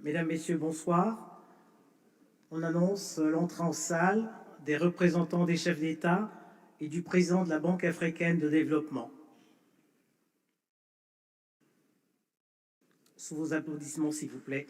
Mesdames, Messieurs, bonsoir. On annonce l'entrée en salle des représentants des chefs d'État et du président de la Banque africaine de développement. Sous vos applaudissements, s'il vous plaît.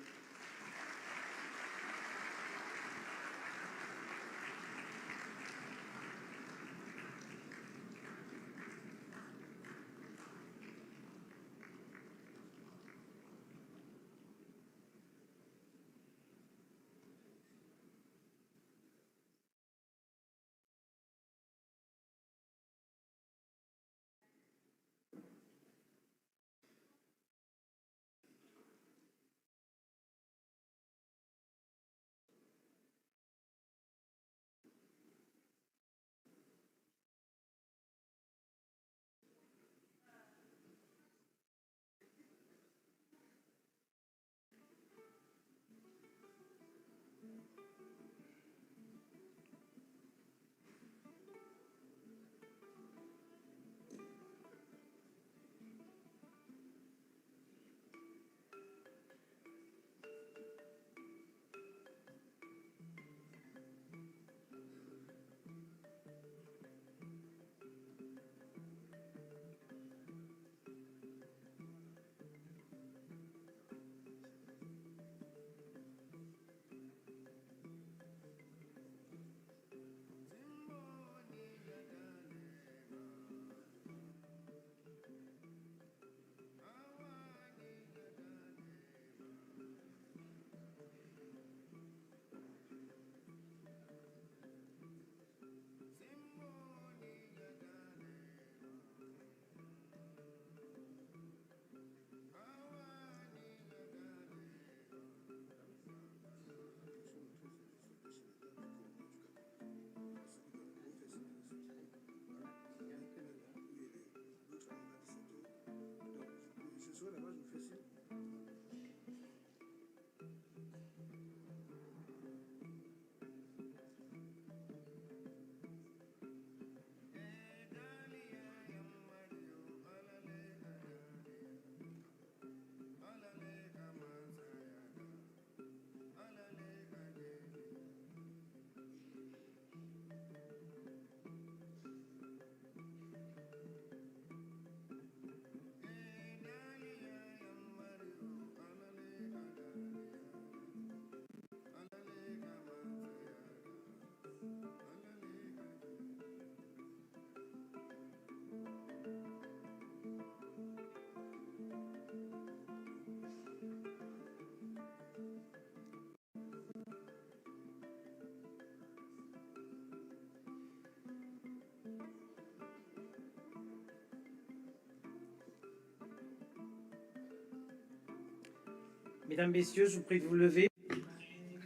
Mesdames, Messieurs, je vous prie de vous lever.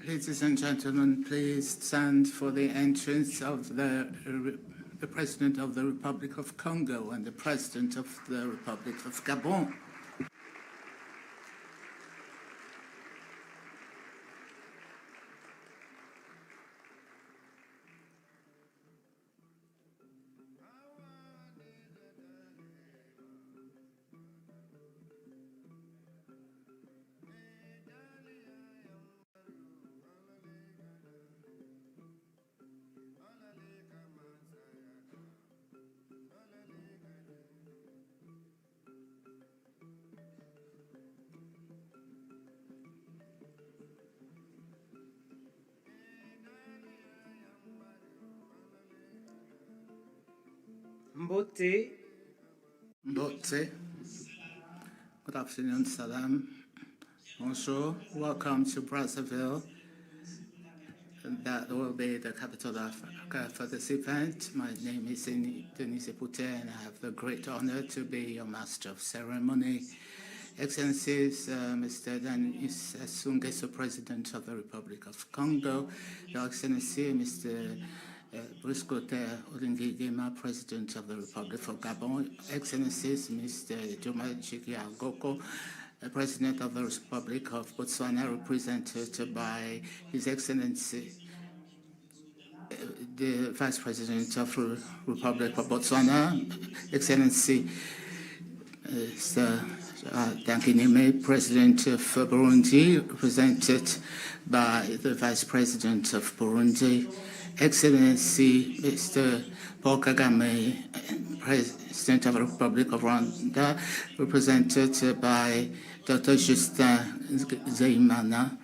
Ladies and gentlemen, please stand for the entrance of the President of the Republic of Congo and the President of the Republic of Gabon. Mbote. Mbote. Good afternoon, Salam. Bonjour. Welcome to Brazzaville. That will be the capital of Africa for this event. My name is Denise Pute, and I have the great honor to be your master of ceremony. Excellencies, Mr. Denis Sassou Nguesso, President of the Republic of Congo, Your Excellency, Mr. Brice Olinguema, President of the Republic of Gabon, Excellencies, Mr. Joma Chiki-Agoko, President of the Republic of Botswana, represented by His Excellency, the Vice President of the Republic of Botswana, Excellency, Sir Dankinime, President of Burundi, represented by the Vice President of Burundi, Excellency Mr. Paul Kagame, President of the Republic of Rwanda, represented by Dr. Justin Nzeyimana,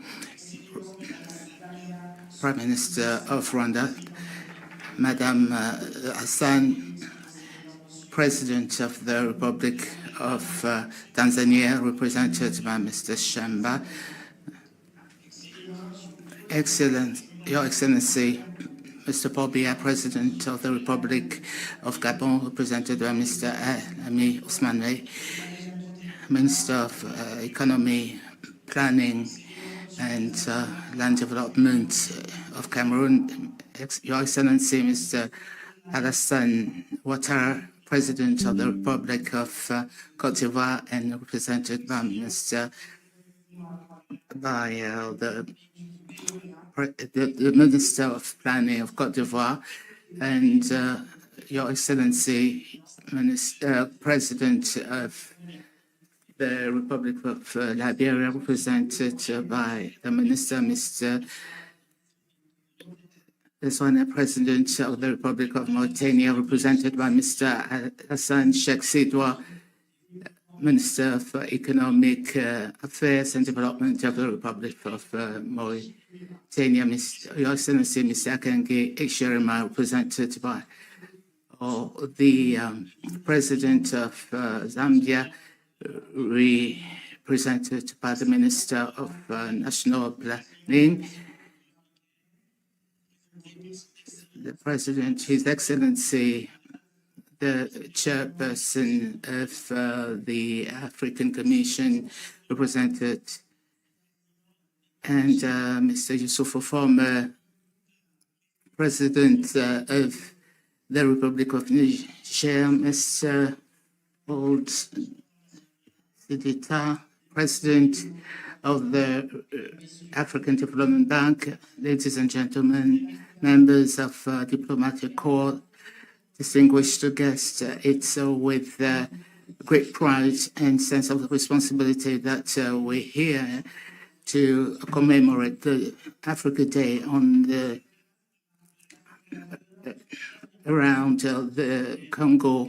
Prime Minister of Rwanda, Madam Hassan, President of the Republic of Tanzania, represented by Mr. Shamba, Your Excellency, Mr. Paul Biya, President of the Republic of Gabon, represented by Mr. Ami Ousmane, Minister of Economy, Planning and Land Development of Cameroon, Your Excellency, Mr. Alassane Ouattara, President of the Republic of Cote d'Ivoire, and represented by the Minister of Planning of Cote d'Ivoire, and Your Excellency, President of the Republic of Liberia, represented by the Minister, Mr. President of the Republic of Mauritania, represented by Mr. Hassan Sheikh Sidwa, Minister of Economic Affairs and Development of the Republic of Mauritania, Your Excellency, Mr. Akange Ekshirima, represented by the President of Zambia, represented by the Minister of National Planning, the President, His Excellency, the Chairperson of the African Commission, represented, and Mr. Youssoufou, former President of the Republic of Niger, Mr. Old Sidita, President of the African Development Bank, ladies and gentlemen, members of diplomatic corps, distinguished guests, it's with great pride and sense of responsibility that we're here to commemorate the Africa Day on the around the Congo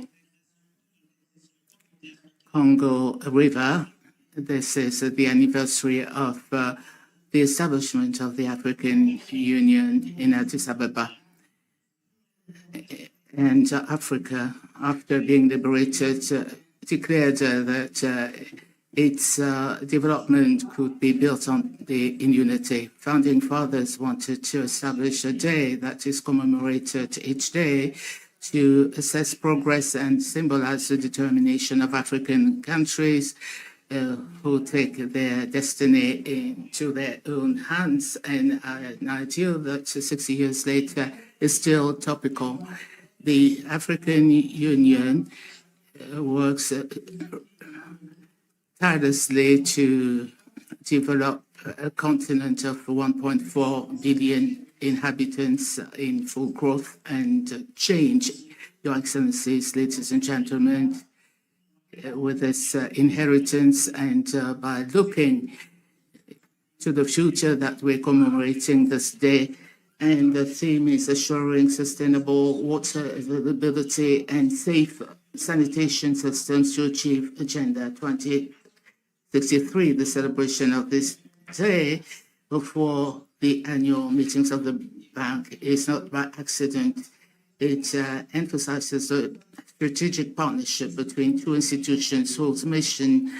River. This is the anniversary of the establishment of the African Union in Addis Ababa. And Africa, after being liberated, declared that its development could be built in unity. Founding fathers wanted to establish a day that is commemorated each day to assess progress and symbolize the determination of African countries who take their destiny into their own hands, and an ideal that 60 years later is still topical. The African Union works tirelessly to develop a continent of 1.4 billion inhabitants in full growth and change. Your Excellencies, ladies and gentlemen, with this inheritance and by looking to the future that we're commemorating this day, and the theme is assuring sustainable water availability and safe sanitation systems to achieve Agenda 2063. The celebration of this day before the annual meetings of the bank is not by accident. It emphasizes the strategic partnership between two institutions whose mission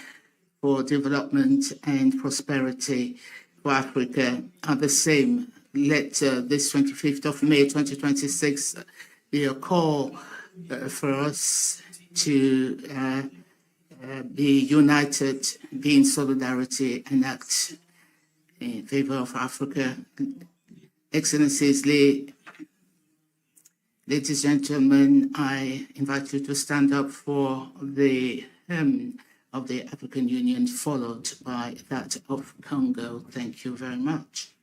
for development and prosperity for Africa are the same. Let this 25th of May 2026 be a call for us to be united, be in solidarity, and act in favor of Africa. Excellencies, ladies and gentlemen, I invite you to stand up for the hymn of the African Union, followed by that of Congo. Thank you very much.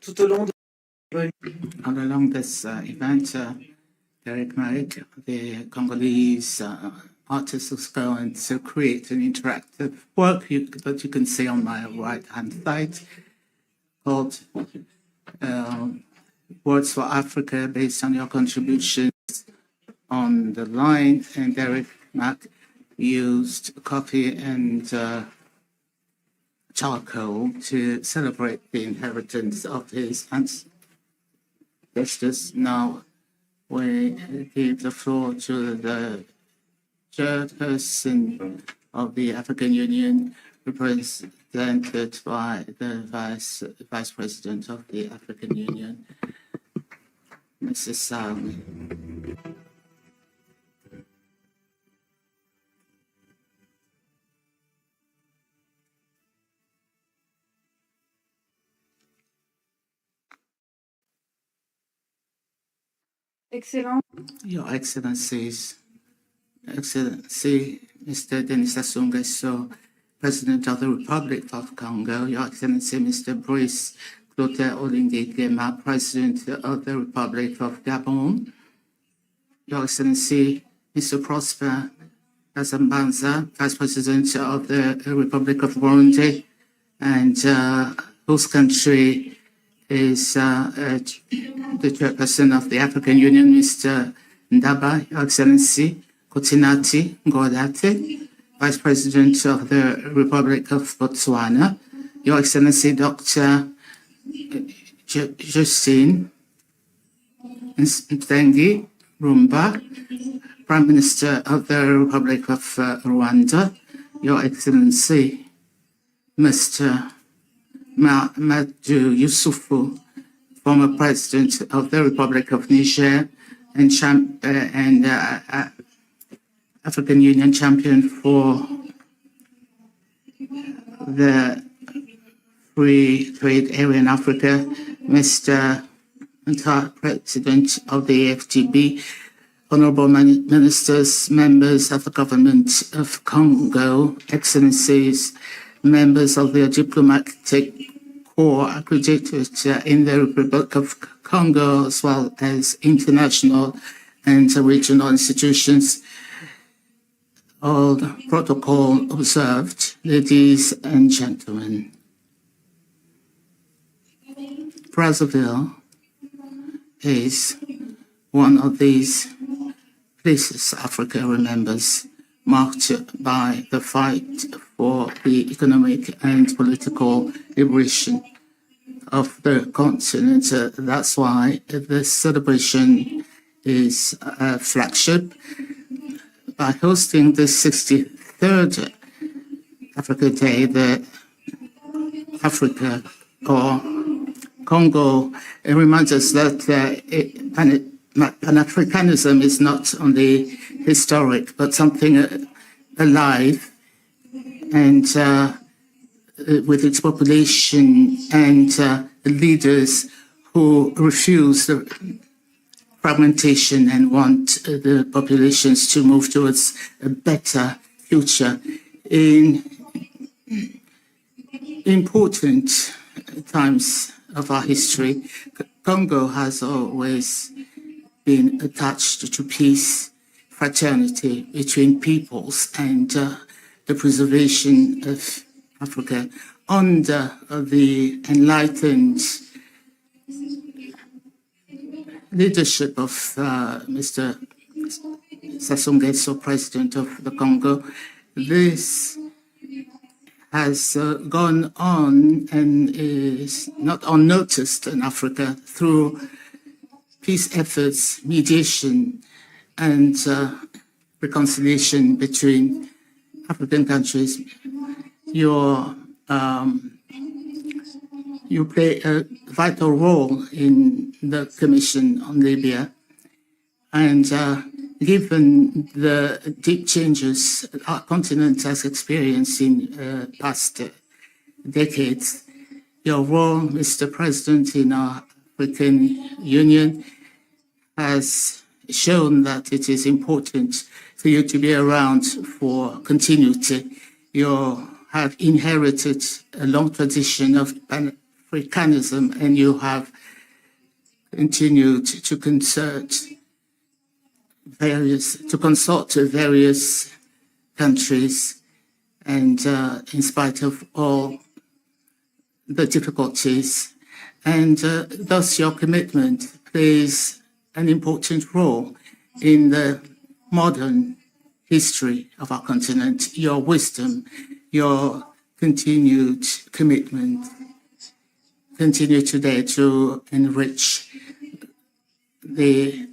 Tout au long de All along this event, Derek Merrick, the Congolese artist, is going to create an interactive work that you can see on my right-hand side called Words for Africa, based on your contributions on the line. And Derek Merrick used coffee and charcoal to celebrate the inheritance of his ancestors. Now, we give the floor to the chairperson of the African Union, represented by the Vice President of the African Union, Mrs. Salmi. Excellent. Your Excellencies, Excellency Mr. Denis Sassou Nguesso, President of the Republic of Congo, Your Excellency Mr. Brice Clotaire Olingue Nguema, President of the Republic of Gabon, Your Excellency Mr. Prosper Azambanza, Vice President of the Republic of Burundi, and whose country is the chairperson of the African Union, Mr. Ndaba, Your Excellency Kotinati Ngodate, Vice President of the Republic of Botswana, Your Excellency Dr. Justine Mtengi Rumba, Prime Minister of the Republic of Rwanda, Your Excellency Mr. Mamadou Youssoufou, former President of the Republic of Niger and African Union champion for the Free Trade Area in Africa, Mr. President of the AfDB, Honorable Ministers, members of the Government of Congo, Excellencies, members of the diplomatic corps accredited in the Republic of Congo, as well as international and regional institutions. All protocol observed, ladies and gentlemen. Brazzaville is one of these places Africa remembers, marked by the fight for the economic and political liberation of the continent. That's why this celebration is a flagship. By hosting the 63rd Africa Day, the Africa or Congo, it reminds us that Pan-Africanism is not only historic, but something alive, and with its population and leaders who refuse the fragmentation and want the populations to move towards a better future. In important times of our history, Congo has always been attached to peace, fraternity between peoples, and the preservation of Africa under the enlightened leadership of Mr. Sassou Nguesso, President of the Congo, this has gone on and is not unnoticed in Africa through peace efforts, mediation, and reconciliation between African countries. You play a vital role in the Commission on Libya, and given the deep changes our continent has experienced in past decades, your role, Mr. President, in our African Union has shown that it is important for you to be around for continuity. You have inherited a long tradition of Pan-Africanism, and you have continued to consult various countries, and in spite of all the difficulties, and thus your commitment plays an important role in the modern history of our continent. Your wisdom, your continued commitment continue today to enrich the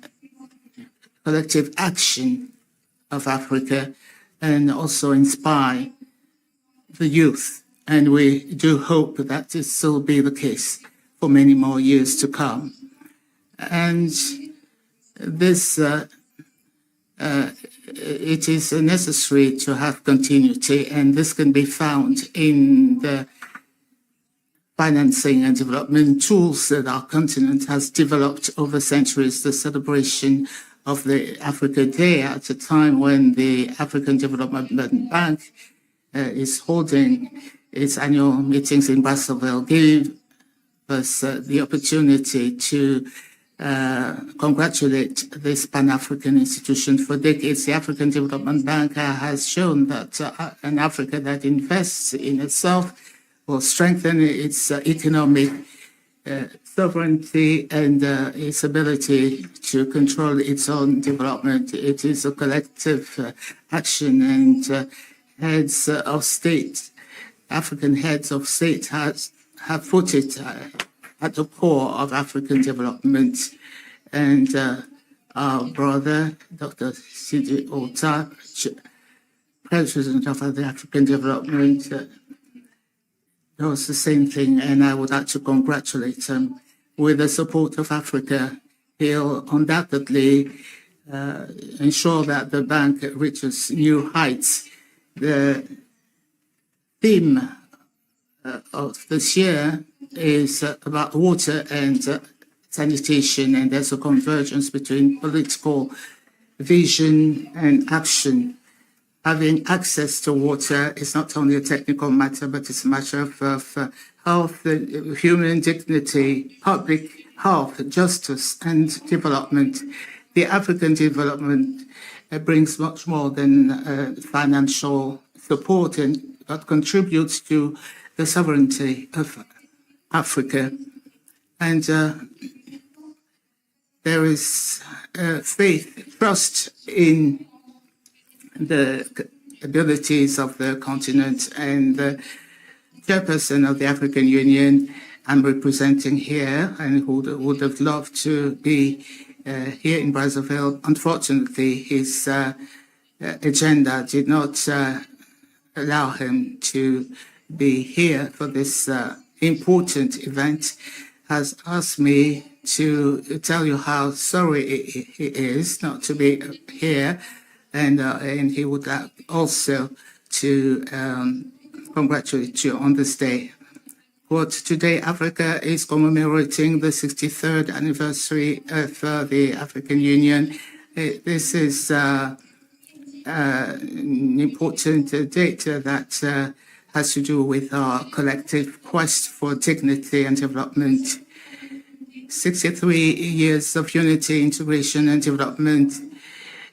collective action of Africa and also inspire the youth. And we do hope that this will be the case for many more years to come. And this, it is necessary to have continuity, and this can be found in the financing and development tools that our continent has developed over centuries. The celebration of the Africa Day at a time when the African Development Bank is holding its annual meetings in Brazzaville gave us the opportunity to congratulate this Pan-African institution. For decades, the African Development Bank has shown that an Africa that invests in itself will strengthen its economic sovereignty and its ability to control its own development. It is a collective action, and heads of state, African heads of state have put it at the core of African development. And our brother, Dr. Sidi Ota, President of the African Development, does the same thing, and I would like to congratulate him. With the support of Africa, he'll undoubtedly ensure that the bank reaches new heights. The theme of this year is about water and sanitation, and there's a convergence between political vision and action. Having access to water is not only a technical matter, but it's a matter of health, human dignity, public health, justice, and development. The African development brings much more than financial support, and that contributes to the sovereignty of Africa. And there is faith, trust in the abilities of the continent, and the chairperson of the African Union I'm representing here, and who would have loved to be here in Brazzaville. Unfortunately, his agenda did not allow him to be here for this important event. Has asked me to tell you how sorry he is not to be here, and he would like also to congratulate you on this day. But today, Africa is commemorating the 63rd anniversary of the African Union. This is an important date that has to do with our collective quest for dignity and development. 63 years of unity, integration, and development.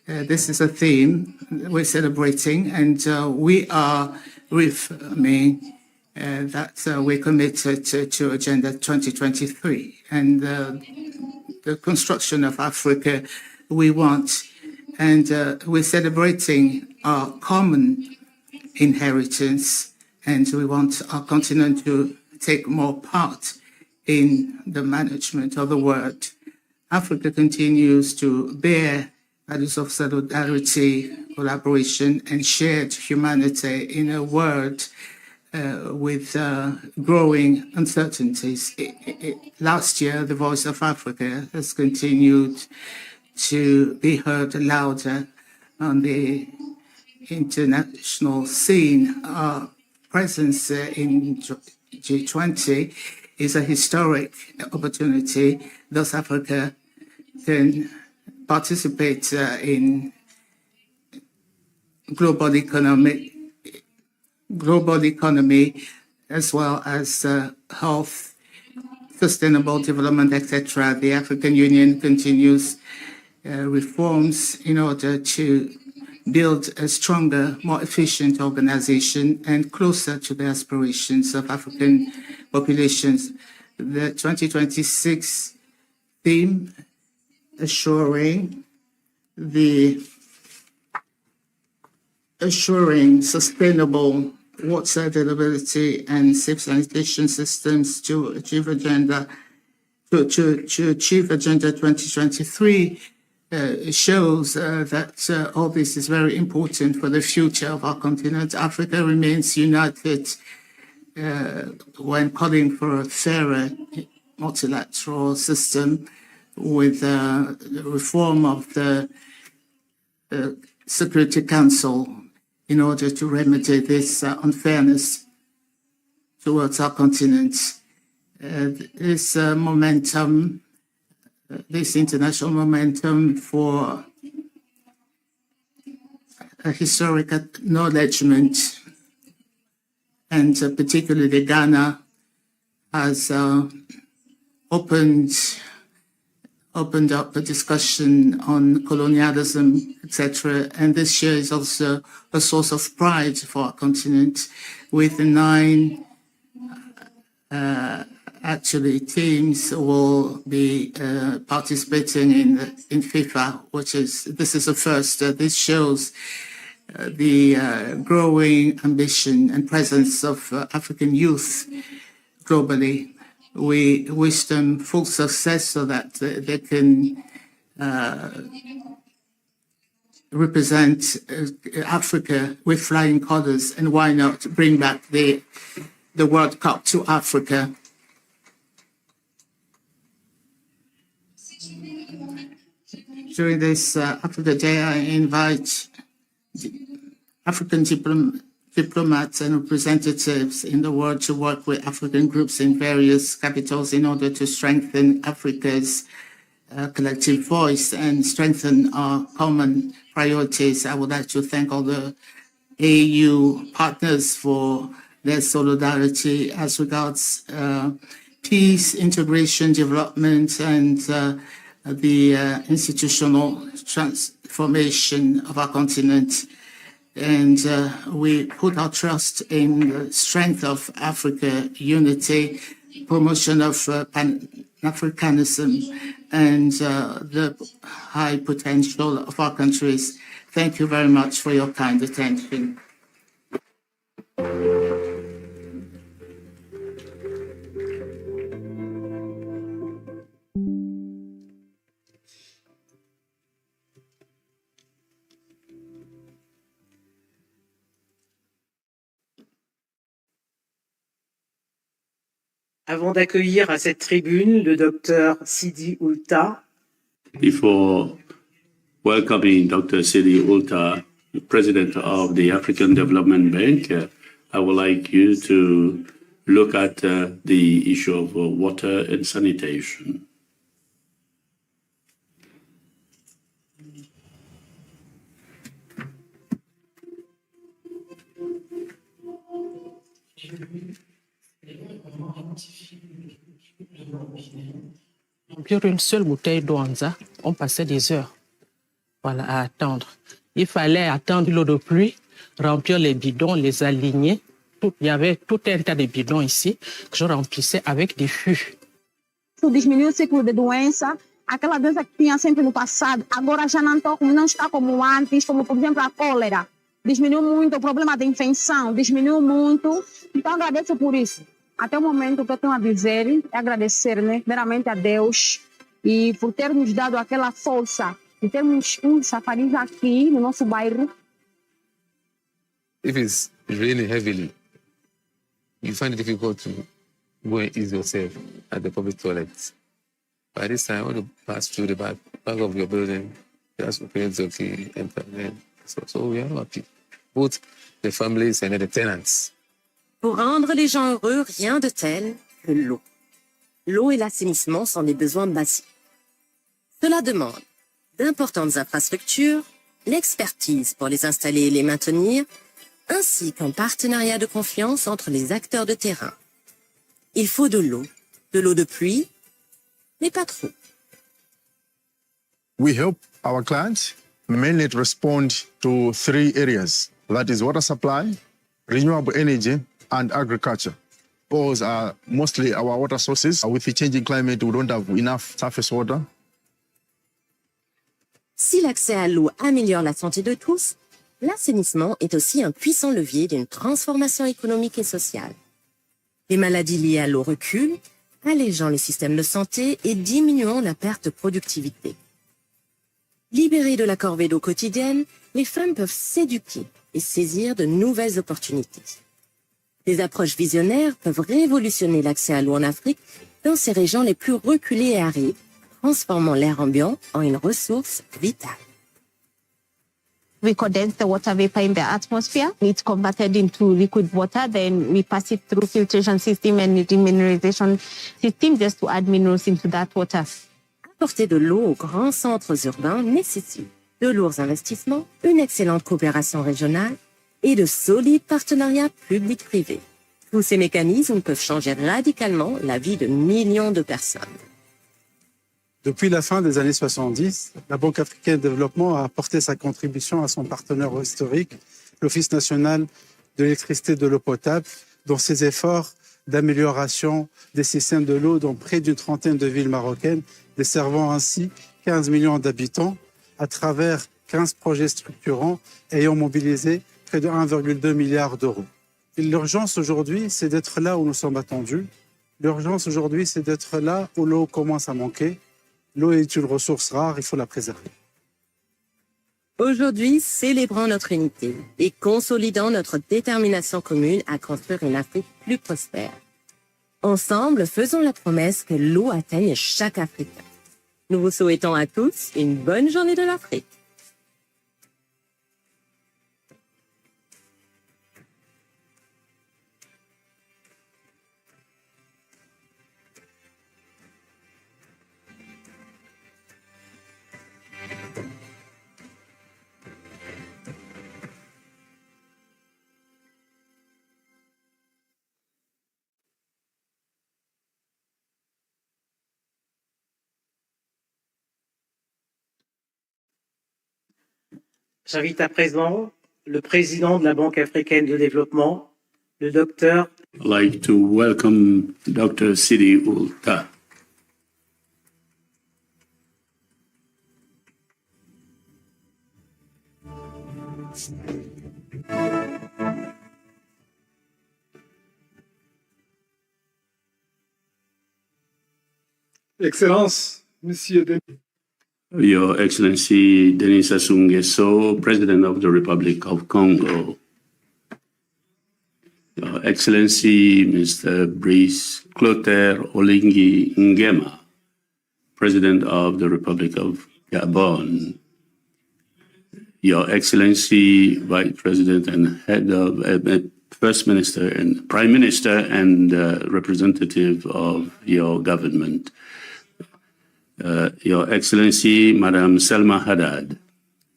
This is a theme we're celebrating, and we are reaffirming that we're committed to Agenda 2023. And the construction of Africa we want. And we're celebrating our common inheritance, and we want our continent to take more part in the management of the world. Africa continues to bear values of solidarity, collaboration, and shared humanity in a world with growing uncertainties. Last year, the Voice of Africa has continued to be heard louder on the international scene. Our presence in G20 is a historic opportunity. Thus, Africa can participate in global economy, as well as health, sustainable development, etc. The African Union continues reforms in order to build a stronger, more efficient organization and closer to the aspirations of African populations. The 2026 theme, assuring sustainable water availability and safe sanitation systems to achieve Agenda 2023 shows that all this is very important for the future of our continent. Africa remains united when calling for a fairer multilateral system with the reform of the Security Council in order to remedy this unfairness towards our continent. This momentum, this international momentum for a historic acknowledgement, and particularly Ghana has opened up a discussion on colonialism, etc. And this year is also a source of pride for our continent, with 9 teams will be participating in FIFA, this is a first. This shows the growing ambition and presence of African youth globally. We wish them full success so that they can represent Africa with flying colors, and why not bring back the World Cup to Africa. During this Africa Day, I invite African diplomats and representatives in the world to work with African groups in various capitals in order to strengthen Africa's collective voice and strengthen our common priorities. I would like to thank all the AU partners for their solidarity as regards peace, integration, development, and the institutional transformation of our continent. And we put our trust in the strength of Africa unity, promotion of Pan-Africanism, and the high potential of our countries. Thank you very much for your kind attention. Avant d'accueillir à cette tribune le docteur Sidi Oulta. Before welcoming Dr. Sidi Oulta, the President of the African Development Bank, I would like you to look at the issue of water and sanitation. Remplir une seule bouteille d'eau Anza, on passait des heures à attendre. Il fallait attendre l'eau de pluie, remplir les bidons, les aligner. Il y avait tout un tas de bidons ici que je remplissais avec des fûts. Isso diminui o ciclo de doença, aquela doença que tinha sempre no passado, agora já não está como antes, como por exemplo a cólera. Diminuiu muito, o problema da infecção diminuiu muito. Então agradeço por isso. Até o momento o que eu tenho a dizer é agradecer, né, primeiramente a Deus e por ter nos dado aquela força de termos chafariz aqui no nosso bairro. If it's raining heavily, you find it difficult to go and ease yourself at the public toilets. By this time, when you pass through the back of your building, just open it, okay, enter there. So we are happy. Both the families and the tenants. Pour rendre les gens heureux, rien de tel que l'eau. L'eau et l'assainissement sont des besoins basiques. Cela demande d'importantes infrastructures, l'expertise pour les installer et les maintenir, ainsi qu'un partenariat de confiance entre les acteurs de terrain. Il faut de l'eau de pluie, mais pas trop. We help our clients mainly to respond to 3 areas. That is water supply, renewable energy, and agriculture. Those are mostly our water sources. With the changing climate, we don't have enough surface water. Si l'accès à l'eau améliore la santé de tous, l'assainissement est aussi un puissant levier d'une transformation économique et sociale. Les maladies liées à l'eau reculent, allégeant les systèmes de santé et diminuant la perte de productivité. Libérées de la corvée d'eau quotidienne, les femmes peuvent s'éduquer et saisir de nouvelles opportunités. Des approches visionnaires peuvent révolutionner l'accès à l'eau en Afrique dans ces régions les plus reculées et arides, transformant l'air ambiant en une ressource vitale. We condense the water vapor in the atmosphere. It's converted into liquid water. Then we pass it through filtration system and demineralization system just to add minerals into that water. Apporter de l'eau aux grands centres urbains nécessite de lourds investissements, une excellente coopération régionale et de solides partenariats publics-privés. Tous ces mécanismes peuvent changer radicalement la vie de millions de personnes. Depuis la fin des années 70, la Banque africaine de développement a apporté sa contribution à son partenaire historique, l'Office national de l'électricité et de l'eau potable, dans ses efforts d'amélioration des systèmes de l'eau dans près d'une trentaine de villes marocaines, desservant ainsi 15 millions d'habitants à travers 15 projets structurants ayant mobilisé près de 1,2 milliard d'euros. L'urgence aujourd'hui, c'est d'être là où nous sommes attendus. L'urgence aujourd'hui, c'est d'être là où l'eau commence à manquer. L'eau est une ressource rare, il faut la préserver. Aujourd'hui, célébrons notre unité et consolidons notre détermination commune à construire une Afrique plus prospère. Ensemble, faisons la promesse que l'eau atteigne chaque Africain. Nous vous souhaitons à tous une bonne journée de l'Afrique. J'invite à présent le président de la Banque africaine de développement, le docteur. I'd like to welcome Dr. Sidi Ulta. Excellence, Monsieur Denis. Your Excellency Denis Sassou Nguesso, President of the Republic of Congo. Your Excellency Mr. Brice Clotaire Olingi Nguema, President of the Republic of Gabon. Your Excellency Vice President and Head of First Minister and Prime Minister and representative of your government. Your Excellency, Madam Selma Haddad,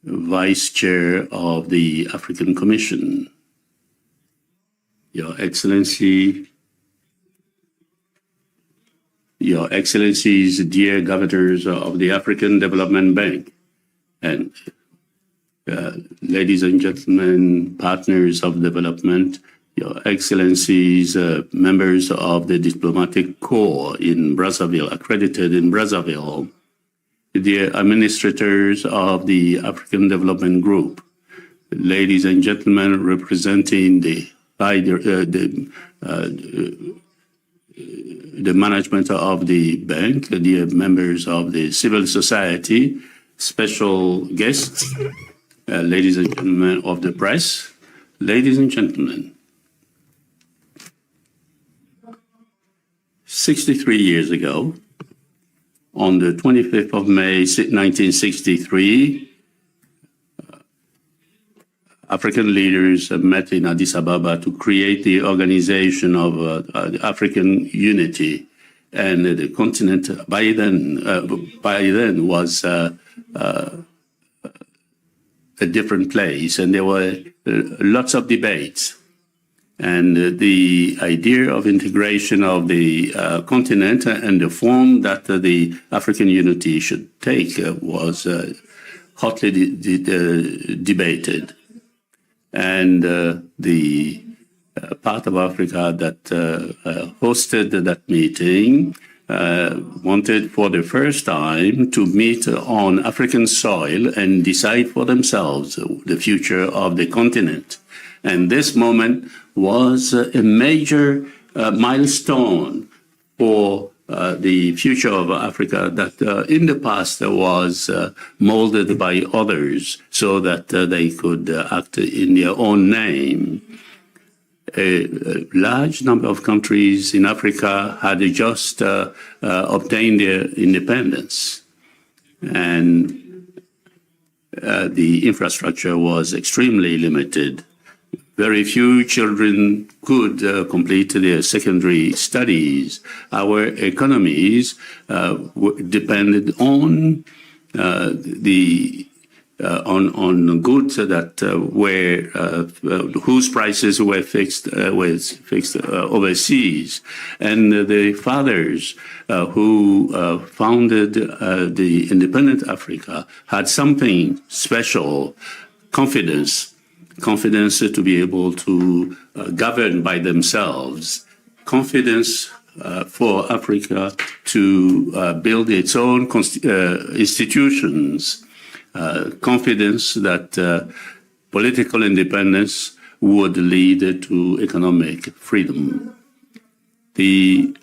Vice Chair of the African Commission. Your Excellencies, dear governors of the African Development Bank, and ladies and gentlemen, partners of development, Your Excellencies, members of the diplomatic corps in Brazzaville, accredited in Brazzaville, the administrators of the African Development Group, ladies and gentlemen representing the management of the bank, the members of the civil society, special guests, ladies and gentlemen of the press, ladies and gentlemen. 63 years ago, on the 25th of May, 1963, African leaders met in Addis Ababa to create the Organization of African Unity, and the continent by then was a different place, and there were lots of debates. And the idea of integration of the continent and the form that the African unity should take was hotly debated. And the part of Africa that hosted that meeting wanted for the first time to meet on African soil and decide for themselves the future of the continent. And this moment was a major milestone for the future of Africa that in the past was molded by others so that they could act in their own name. A large number of countries in Africa had just obtained their independence, and the infrastructure was extremely limited. Very few children could complete their secondary studies. Our economies depended on on goods that were whose prices were fixed overseas, and the fathers who founded the independent Africa had something special: confidence to be able to govern by themselves, confidence for Africa to build its own institutions, confidence that political independence would lead to economic freedom. The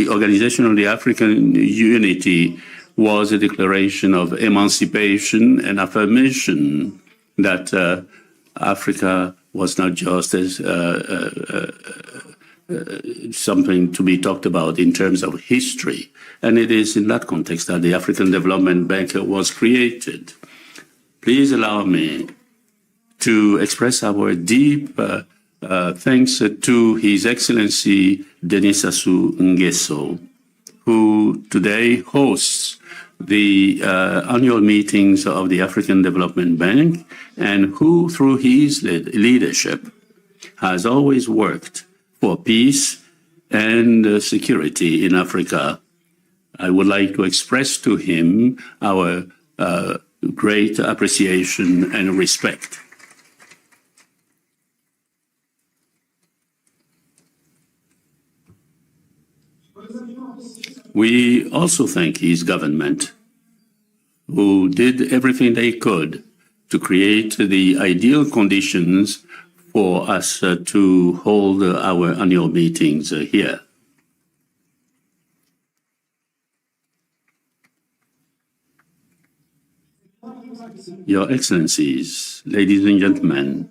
Organization of the African Unity was a declaration of emancipation and affirmation that Africa was not just as something to be talked about in terms of history. And it is in that context that the African Development Bank was created. Please allow me to express our deep thanks to His Excellency Denis Sassou Nguesso, who today hosts the annual meetings of the African Development Bank, and who, through his leadership, has always worked for peace and security in Africa. I would like to express to him our great appreciation and respect. We also thank his government, who did everything they could to create the ideal conditions for us to hold our annual meetings here. Your Excellencies, ladies and gentlemen,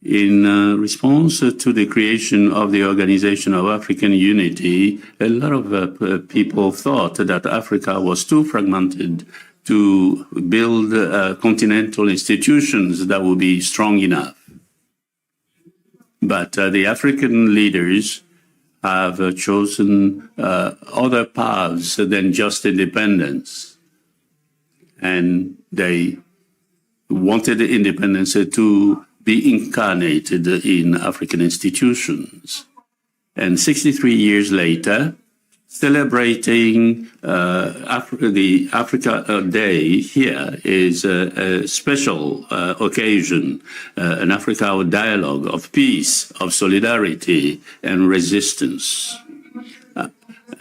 in response to the creation of the Organization of African Unity, a lot of people thought that Africa was too fragmented to build continental institutions that would be strong enough. But the African leaders have chosen other paths than just independence. And they wanted independence to be incarnated in African institutions. And 63 years later, celebrating the Africa Day here is a special occasion, an Africa dialogue of peace, of solidarity and resistance.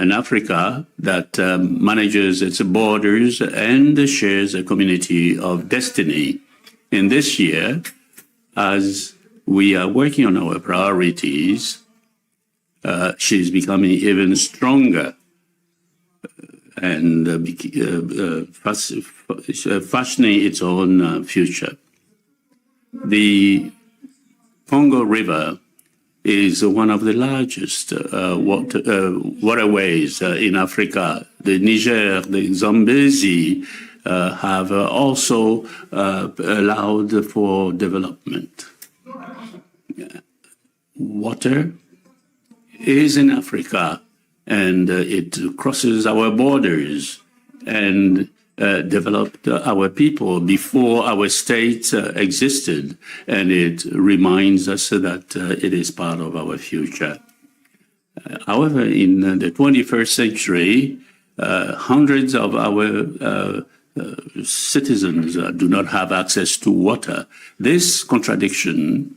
an Africa that manages its borders and shares a community of destiny. In this year, as we are working on our priorities, she's becoming even stronger and fashioning its own future. The Congo River is one of the largest waterways in Africa. The Niger, the Zambezi have also allowed for development. Water is in Africa, and it crosses our borders and developed our people before our state existed, and it reminds us that it is part of our future. However, in the 21st century, hundreds of our citizens do not have access to water. This contradiction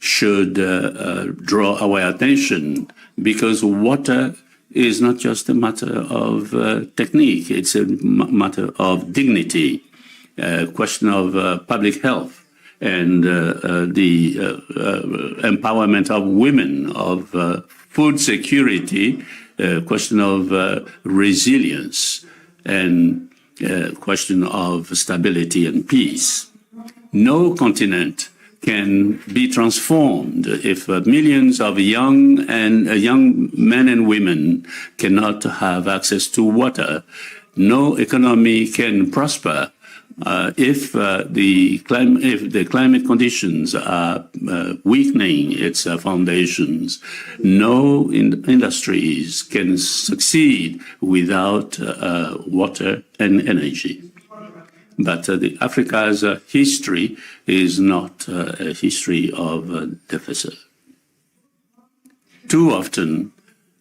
should draw our attention, because water is not just a matter of technique, it's a matter of dignity, a question of public health, and the empowerment of women, of food security, a question of resilience, and a question of stability and peace. No continent can be transformed if millions of young men and women cannot have access to water. No economy can prosper if the climate conditions are weakening its foundations. No industries can succeed without water and energy. But Africa's history is not a history of deficit. Too often,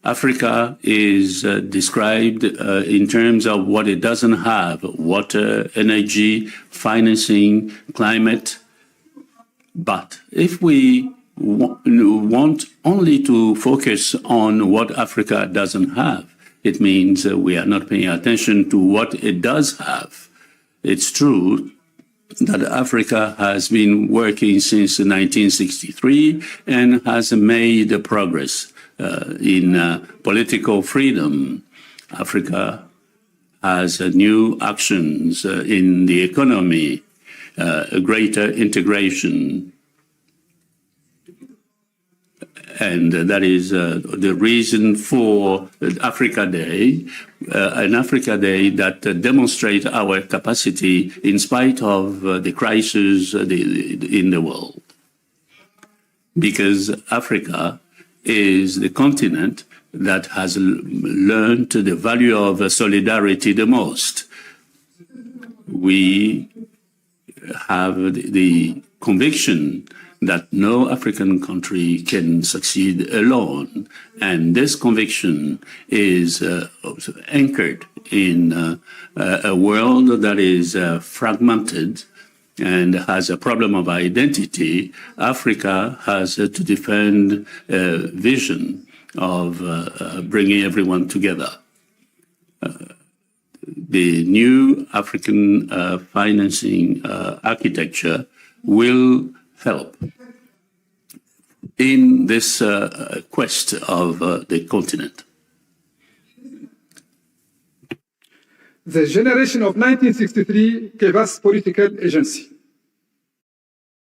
Africa is described in terms of what it doesn't have: water, energy, financing, climate. But if we want only to focus on what Africa doesn't have, it means we are not paying attention to what it does have. It's true that Africa has been working since 1963 and has made progress in political freedom. Africa has new actions in the economy, greater integration. And that is the reason for Africa Day, an Africa Day that demonstrates our capacity in spite of the crisis in the world. Because Africa is the continent that has learned the value of solidarity the most. We have the conviction that no African country can succeed alone. And this conviction is anchored in a world that is fragmented and has a problem of identity. Africa has to defend a vision of bringing everyone together. The new African financing architecture will help in this quest of the continent. The generation of 1963 gave us political agency.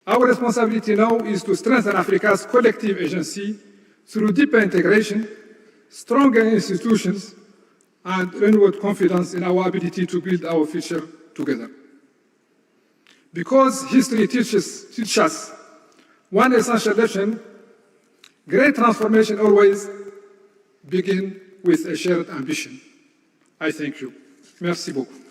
Our responsibility now is to strengthen Africa's collective agency through deeper integration, stronger institutions, and renewed confidence in our ability to build our future together. Because history teaches us one essential lesson: great transformation always begins with a shared ambition. I thank you. Merci beaucoup.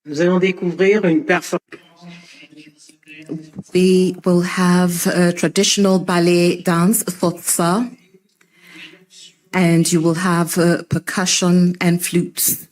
Nous allons découvrir une performance. We will have a traditional ballet dance, Thotsa, and you will have percussion and flutes.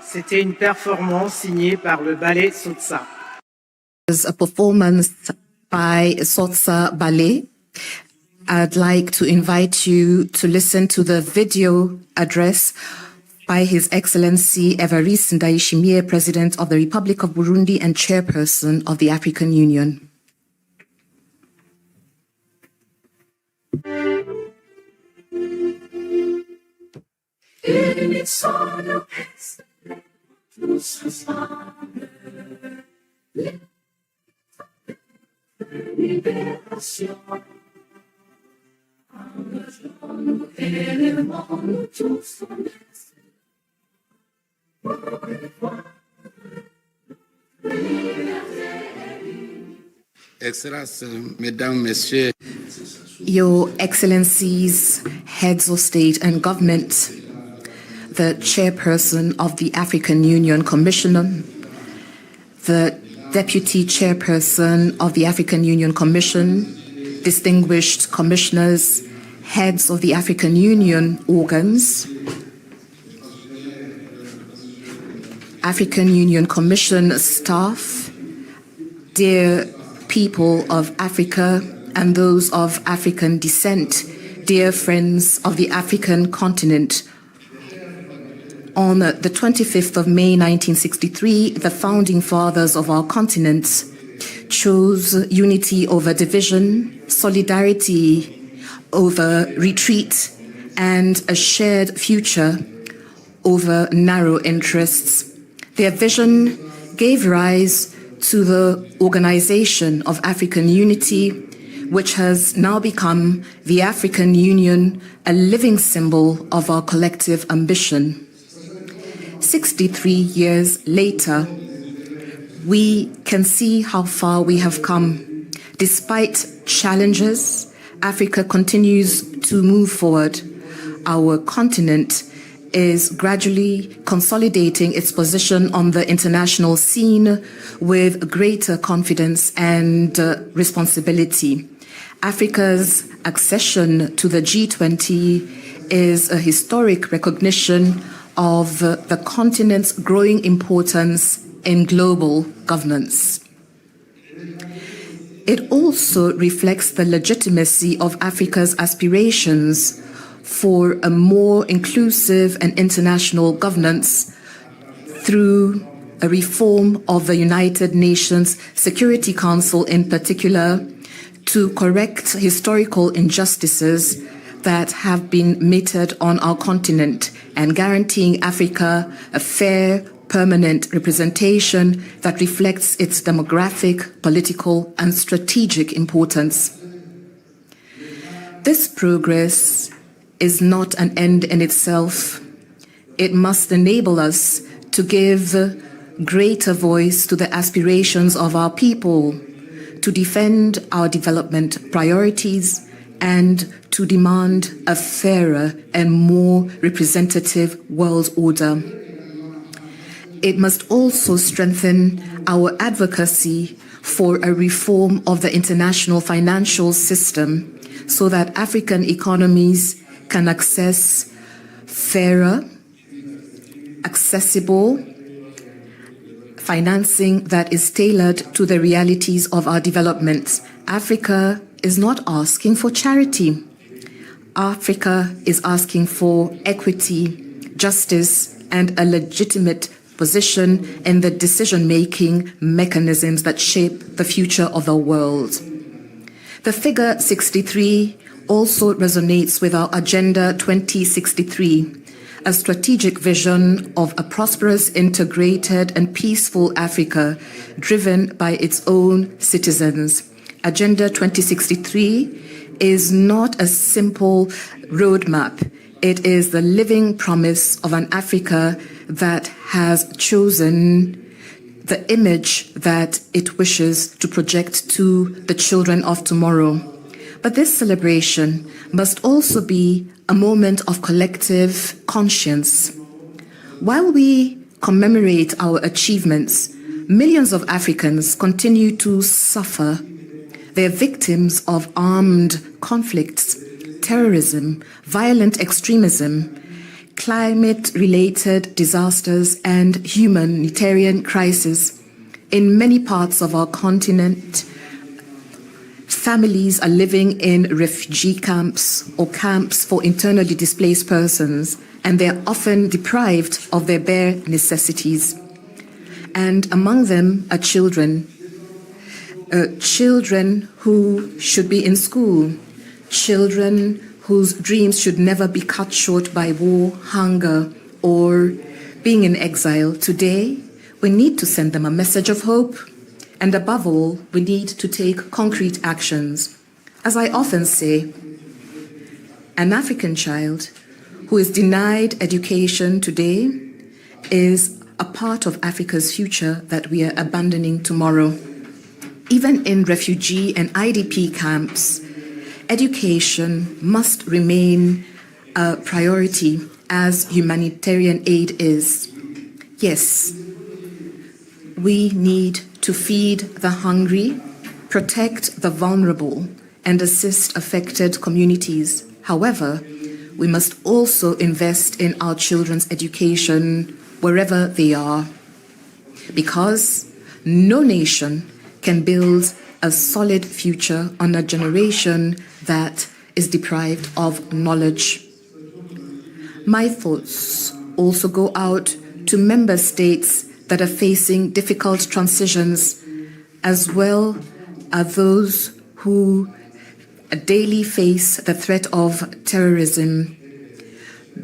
C'était une performance signée par le ballet Sotsa. A performance by Sotsa Ballet. I'd like to invite you to listen to the video address by His Excellency Evariste Ndayishimiye, President of the Republic of Burundi and Chairperson of the African Union. Excellences, Mesdames, Messieurs, Your Excellencies, Heads of State and Government, the Chairperson of the African Union Commissioner, the Deputy Chairperson of the African Union Commission, distinguished commissioners, heads of the African Union organs, African Union Commission staff, dear people of Africa and those of African descent, dear friends of the African continent. On the 25th of May 1963, the founding fathers of our continent chose unity over division, solidarity over retreat, and a shared future over narrow interests. Their vision gave rise to the Organization of African Unity, which has now become the African Union, a living symbol of our collective ambition. 63 years later, we can see how far we have come. Despite challenges, Africa continues to move forward. Our continent is gradually consolidating its position on the international scene with greater confidence and responsibility. Africa's accession to the G20 is a historic recognition of the continent's growing importance in global governance. It also reflects the legitimacy of Africa's aspirations for a more inclusive and international governance through a reform of the United Nations Security Council in particular, to correct historical injustices that have been meted on our continent and guaranteeing Africa a fair, permanent representation that reflects its demographic, political, and strategic importance. This progress is not an end in itself. It must enable us to give greater voice to the aspirations of our people, to defend our development priorities, and to demand a fairer and more representative world order. It must also strengthen our advocacy for a reform of the international financial system so that African economies can access fairer, accessible financing that is tailored to the realities of our development. Africa is not asking for charity. Africa is asking for equity, justice, and a legitimate position in the decision-making mechanisms that shape the future of the world. The figure 63 also resonates with our Agenda 2063, a strategic vision of a prosperous, integrated, and peaceful Africa driven by its own citizens. Agenda 2063 is not a simple roadmap. It is the living promise of an Africa that has chosen the image that it wishes to project to the children of tomorrow. But this celebration must also be a moment of collective conscience. While we commemorate our achievements, millions of Africans continue to suffer. They're victims of armed conflicts, terrorism, violent extremism, climate-related disasters, and humanitarian crises. In many parts of our continent, families are living in refugee camps or camps for internally displaced persons, and they're often deprived of their bare necessities. And among them are children who should be in school, children whose dreams should never be cut short by war, hunger, or being in exile. Today, we need to send them a message of hope, and above all, we need to take concrete actions. As I often say, an African child who is denied education today is a part of Africa's future that we are abandoning tomorrow. Even in refugee and IDP camps, education must remain a priority as humanitarian aid is. Yes, we need to feed the hungry, protect the vulnerable, and assist affected communities. However, we must also invest in our children's education wherever they are, because no nation can build a solid future on a generation that is deprived of knowledge. My thoughts also go out to member states that are facing difficult transitions, as well as those who daily face the threat of terrorism.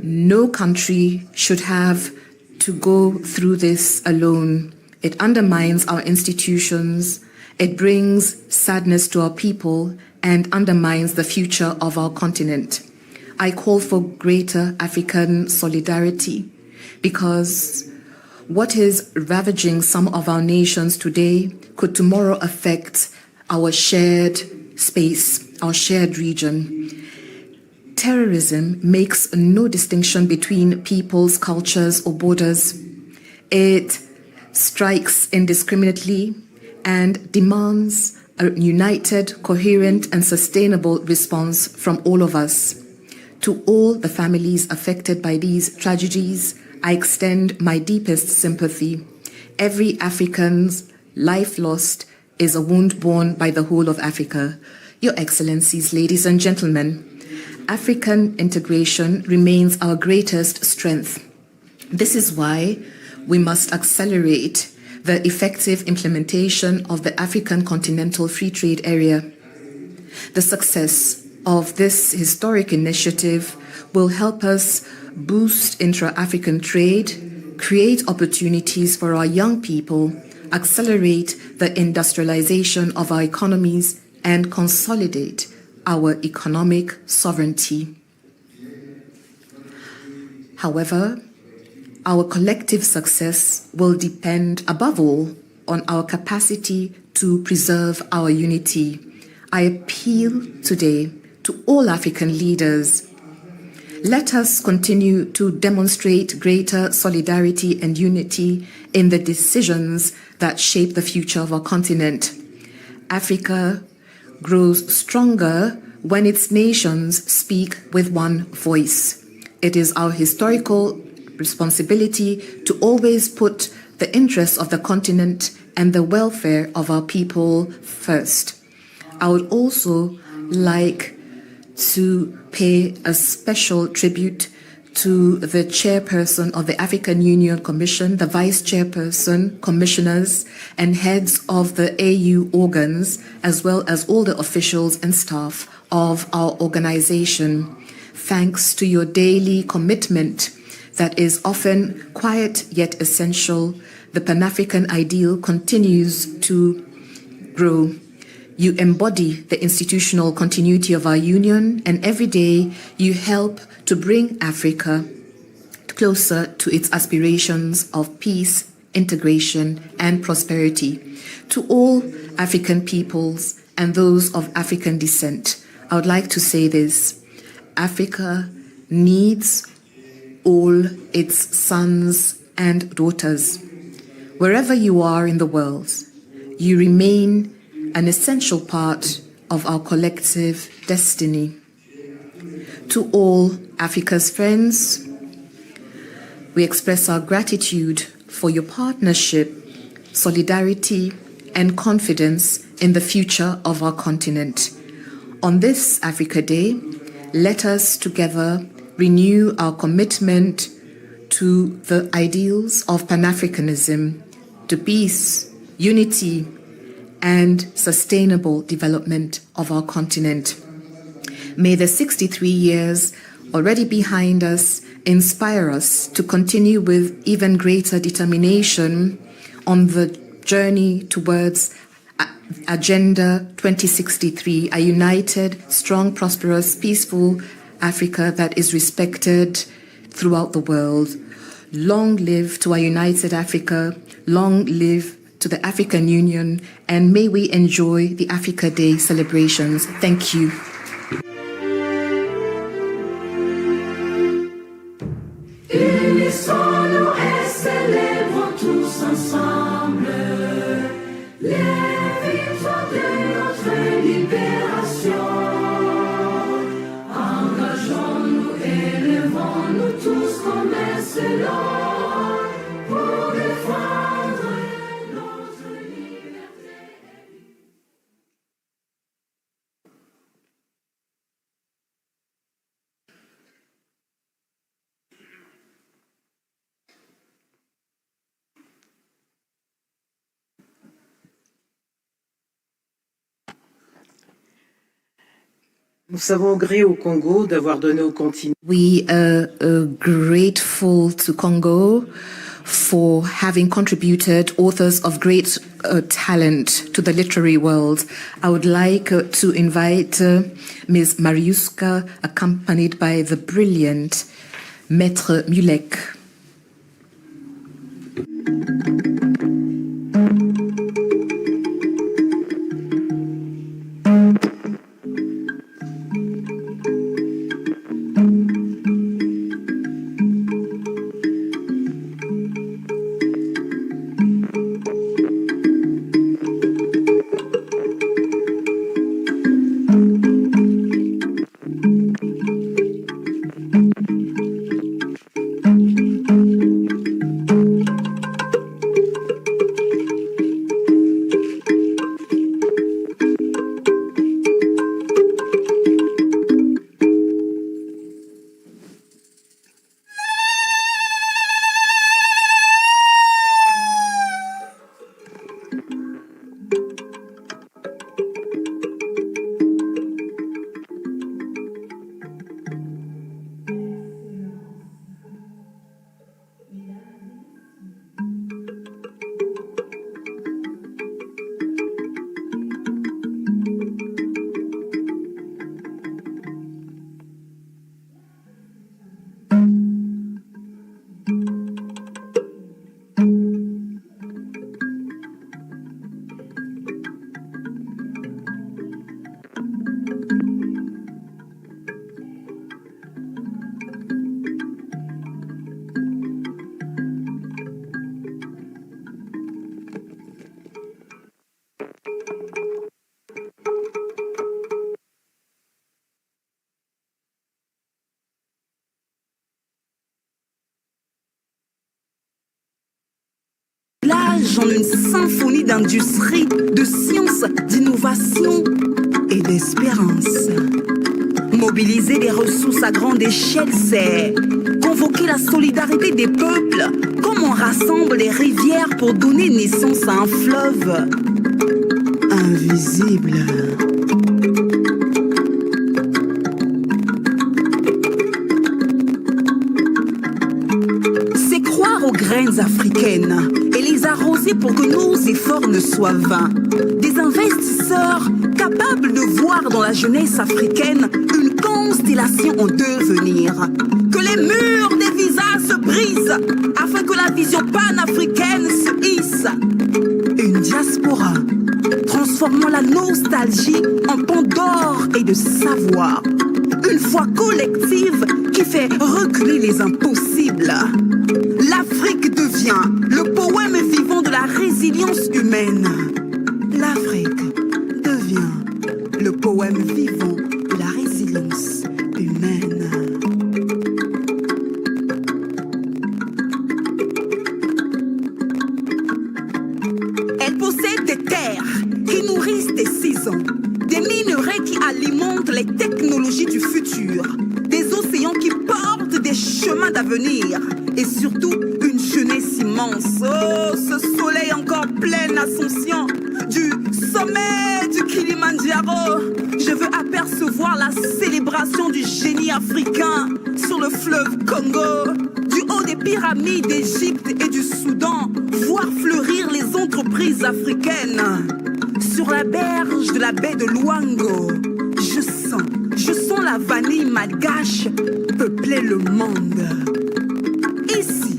No country should have to go through this alone. It undermines our institutions, it brings sadness to our people, and undermines the future of our continent. I call for greater African solidarity, because what is ravaging some of our nations today could tomorrow affect our shared space, our shared region. Terrorism makes no distinction between peoples, cultures, or borders. It strikes indiscriminately and demands a united, coherent, and sustainable response from all of us. To all the families affected by these tragedies, I extend my deepest sympathy. Every African's life lost is a wound borne by the whole of Africa. Your Excellencies, ladies and gentlemen, African integration remains our greatest strength. This is why we must accelerate the effective implementation of the African Continental Free Trade Area. The success of this historic initiative will help us boost intra-African trade, create opportunities for our young people, accelerate the industrialization of our economies, and consolidate our economic sovereignty. However, our collective success will depend above all on our capacity to preserve our unity. I appeal today to all African leaders. Let us continue to demonstrate greater solidarity and unity in the decisions that shape the future of our continent. Africa grows stronger when its nations speak with one voice. It is our historical responsibility to always put the interests of the continent and the welfare of our people first. I would also like to pay a special tribute to the chairperson of the African Union Commission, the vice chairperson, commissioners, and heads of the AU organs, as well as all the officials and staff of our organization. Thanks to your daily commitment that is often quiet yet essential, the Pan-African ideal continues to grow. You embody the institutional continuity of our union, and every day you help to bring Africa closer to its aspirations of peace, integration, and prosperity. To all African peoples and those of African descent, I would like to say this: Africa needs all its sons and daughters. Wherever you are in the world, you remain an essential part of our collective destiny. To all Africa's friends, we express our gratitude for your partnership, solidarity, and confidence in the future of our continent. On this Africa Day, let us together renew our commitment to the ideals of Pan-Africanism, to peace, unity, and sustainable development of our continent. May the 63 years already behind us inspire us to continue with even greater determination on the journey towards Agenda 2063, a united, strong, prosperous, peaceful Africa that is respected throughout the world. Long live to a united Africa, long live to the African Union, and may we enjoy the Africa Day celebrations. Thank you. Unissons-nous et célébrons tous ensemble les victoires de notre libération. Engageons-nous et levons-nous tous comme un seul homme pour défendre notre liberté. Nous savons gré au Congo d'avoir donné au continent We are grateful to Congo for having contributed authors of great talent to the literary world. I would like to invite Ms. Mariuska, accompanied by the brilliant Maître Mulek. En une symphonie d'industrie, de science, d'innovation et d'espérance. Mobiliser des ressources à grande échelle, c'est convoquer la solidarité des peuples, comme on rassemble les rivières pour donner naissance à un fleuve invisible. C'est croire aux graines africaines et les arroser pour que nos efforts ne soient vains. Des investisseurs capables de voir dans la jeunesse africaine une constellation en devenir. Que les murs des visages se brisent afin que la vision panafricaine se hisse. Une diaspora transformant la nostalgie en pont d'or et de savoir. Une voix collective qui fait reculer les impossibles. L'Afrique devient le poème vivant de la résilience humaine. L'Afrique devient le poème vivant de la résilience humaine. Elle possède des terres qui nourrissent des saisons, des minerais qui alimentent les technologies du futur, des océans qui portent des chemins d'avenir et surtout une jeunesse immense. Oh, ce soleil encore plein ascension du sommet du Kilimandjaro. Je veux apercevoir la célébration du génie africain sur le fleuve Congo, du haut des pyramides d'Égypte et du Soudan, voir fleurir les entreprises africaines. Sur la berge de la baie de Luango, je sens la vanille malgache peupler le monde. Ici,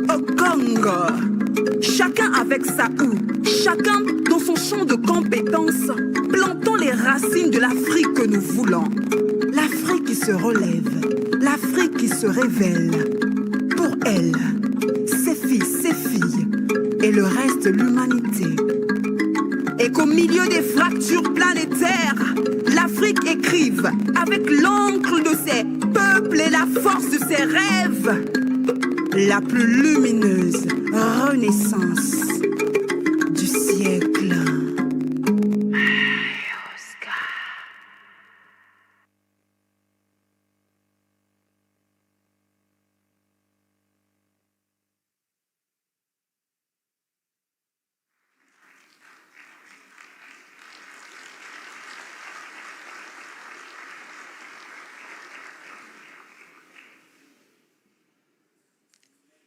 au Congo, chacun avec sa houe, chacun dans son champ de compétences, plantons les racines de l'Afrique que nous voulons. L'Afrique qui se relève, l'Afrique qui se révèle. Pour elle, ses fils, ses filles et le reste de l'humanité. Et qu'au milieu des fractures planétaires, l'Afrique écrive avec l'encre de ses peuples et la force de ses rêves la plus lumineuse renaissance du siècle.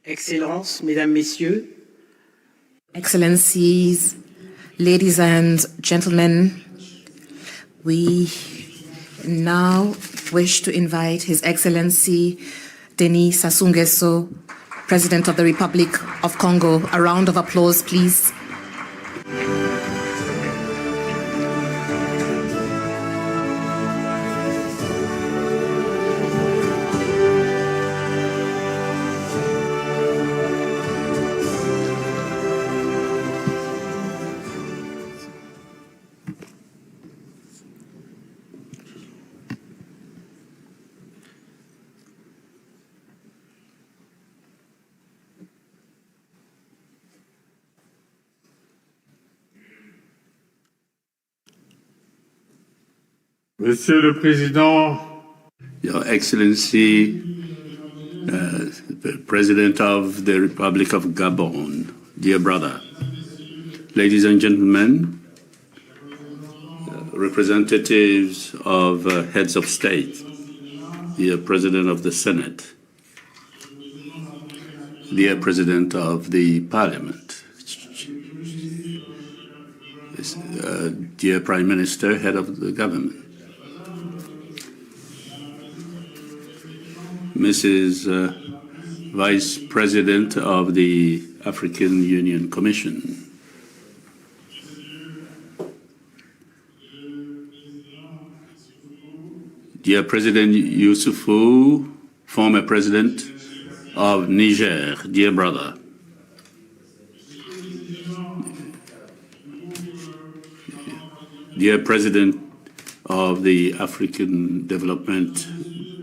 Excellences, Mesdames, Messieurs, Excellencies, ladies and gentlemen, we now wish to invite His Excellency Denis Sassou Nguesso, President of the Republic of Congo. A round of applause, please. Monsieur le Président, Your Excellency, the President of the Republic of Gabon, dear brother, ladies and gentlemen, representatives of heads of state, dear President of the Senate, dear President of the Parliament, dear Prime Minister, head of the government, Mrs. Vice President of the African Union Commission, dear President Youssoufou, former President of Niger, dear brother, dear President of the African Development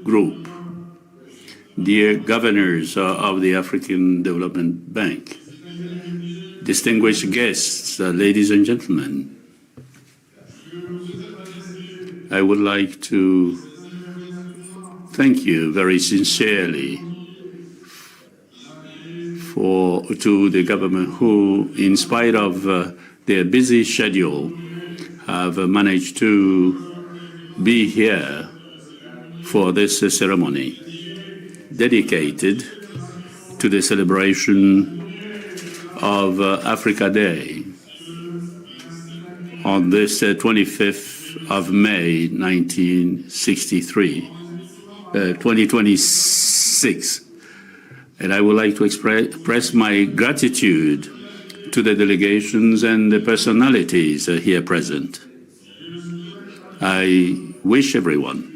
Group, dear governors of the African Development Bank, distinguished guests, ladies and gentlemen, I would like to thank you very sincerely to the government who, in spite of their busy schedule, have managed to be here for this ceremony dedicated to the celebration of Africa Day on this 25th of May, 2026. And I would like to express my gratitude to the delegations and the personalities here present. I wish everyone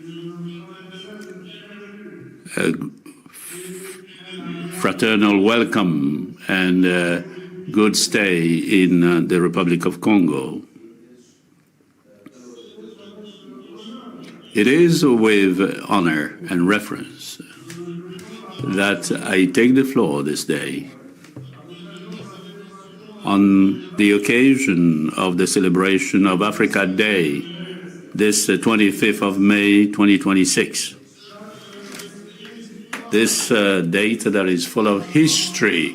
fraternal welcome and good stay in the Republic of Congo. It is with honor and reverence that I take the floor this day on the occasion of the celebration of Africa Day, this 25th of May 2026. This date that is full of history,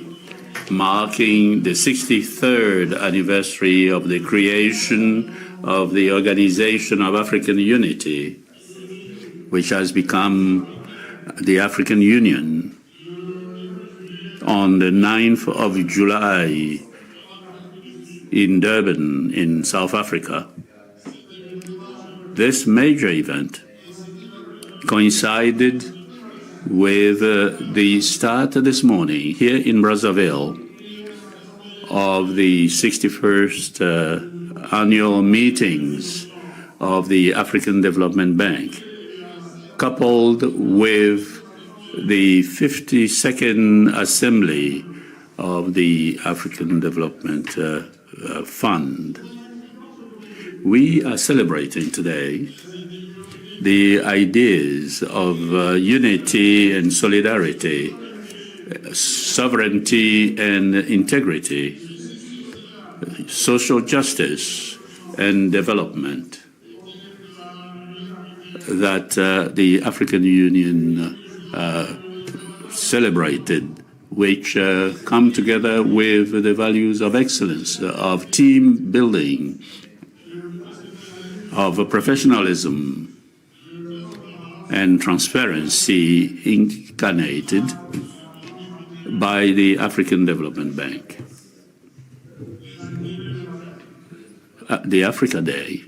marking the 63rd anniversary of the creation of the Organization of African Unity, which has become the African Union on the 9th of July in Durban, in South Africa. This major event coincided with the start this morning here in Brazzaville of the 61st annual meetings of the African Development Bank, coupled with the 52nd Assembly of the African Development Fund. We are celebrating today the ideas of unity and solidarity, sovereignty and integrity, social justice and development that the African Union celebrated, which come together with the values of excellence, of team building, of professionalism and transparency incarnated by the African Development Bank. The Africa Day,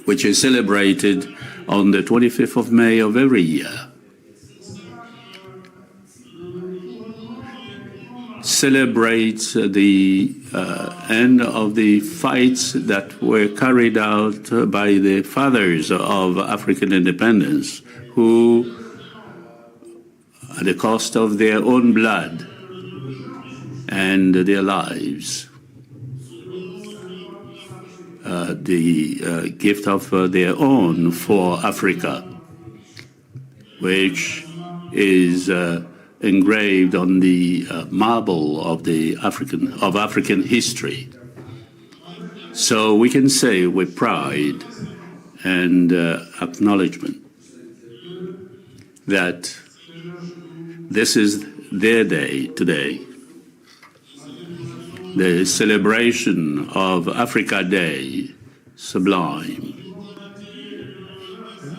which is celebrated on the 25th of May of every year, celebrates the end of the fights that were carried out by the fathers of African independence, who, at the cost of their own blood and their lives, the gift of their own for Africa, which is engraved on the marble of the African history. So we can say with pride and acknowledgement that this is their day today. The celebration of Africa Day, sublime,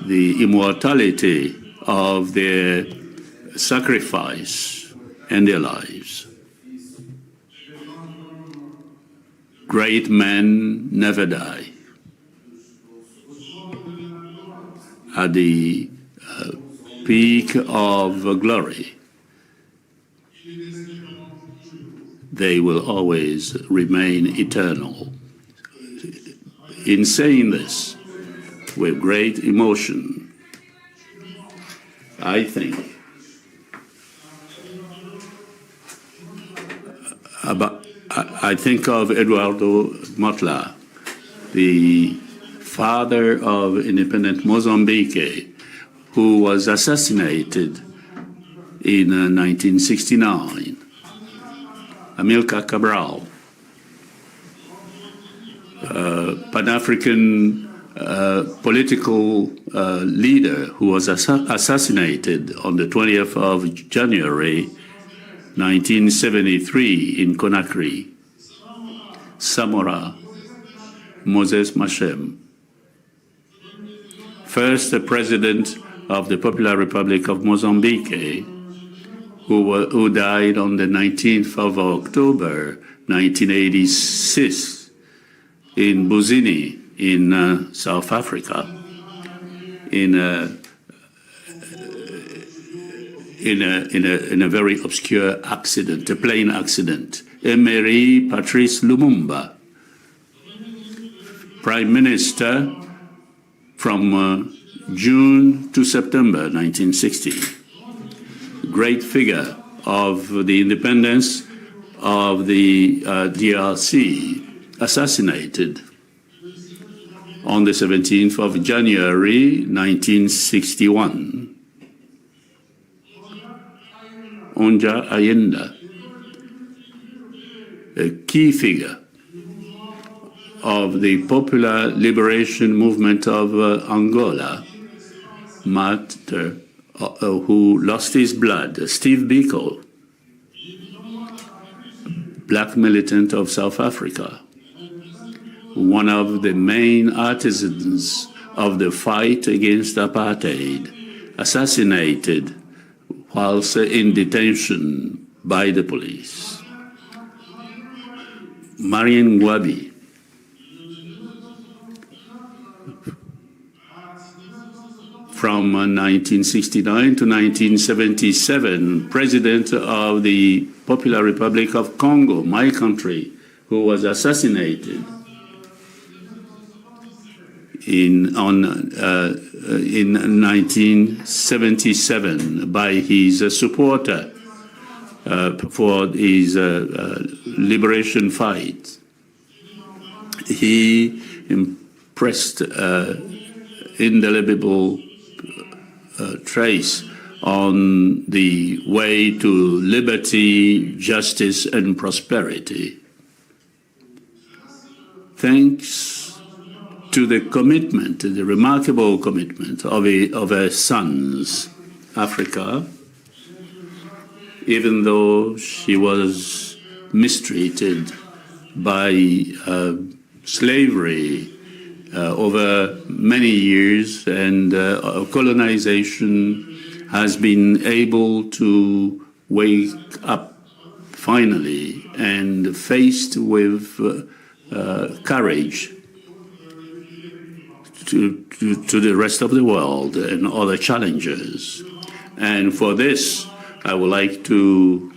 the immortality of their sacrifice and their lives. Great men never die. At the peak of glory, they will always remain eternal. In saying this, with great emotion, I think of Eduardo Motla, the father of independent Mozambique, who was assassinated in 1969. Amilcar Cabral, Pan-African political leader who was assassinated on the 20th of January 1973 in Conakry. Samora Moses Machem, first president of the Popular Republic of Mozambique, who died on the 19th of October 1986 in Buzini in South Africa in a very obscure accident, a plane accident. Emery Patrice Lumumba, Prime Minister from June to September 1960. Great figure of the independence of the DRC, assassinated on the 17th of January 1961. Onja Ayenda, a key figure of the popular liberation movement of Angola, martyr who lost his blood. Steve Biko, black militant of South Africa, one of the main artisans of the fight against apartheid, assassinated whilst in detention by the police. Marian Ngwabi, from 1969 to 1977, president of the Popular Republic of Congo, my country, who was assassinated in 1977 by his supporter for his liberation fight. He impressed indelible trace on the way to liberty, justice, and prosperity. Thanks to the commitment, the remarkable commitment of her sons, Africa, even though she was mistreated by slavery over many years, and colonization has been able to wake up finally and faced with courage to the rest of the world and other challenges. And for this, I would like to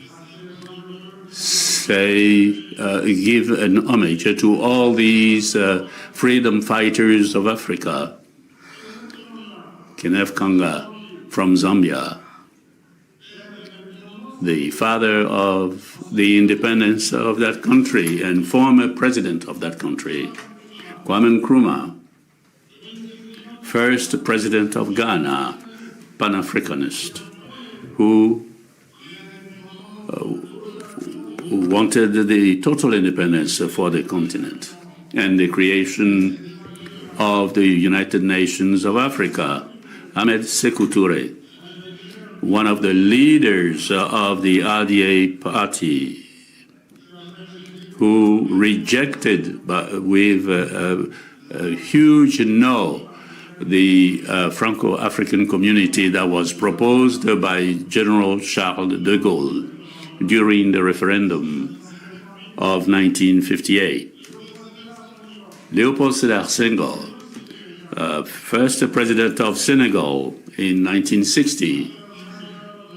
say, give an homage to all these freedom fighters of Africa. Kenneth Kanga from Zambia, the father of the independence of that country and former president of that country. Kwame Nkrumah, first president of Ghana, Pan-Africanist, who wanted the total independence for the continent and the creation of the United Nations of Africa. Ahmed Sékou Touré, one of the leaders of the RDA party, who rejected with a huge no the Franco-African community that was proposed by General Charles de Gaulle during the referendum of 1958. Léopold Sédar Senghor, first president of Senegal in 1960,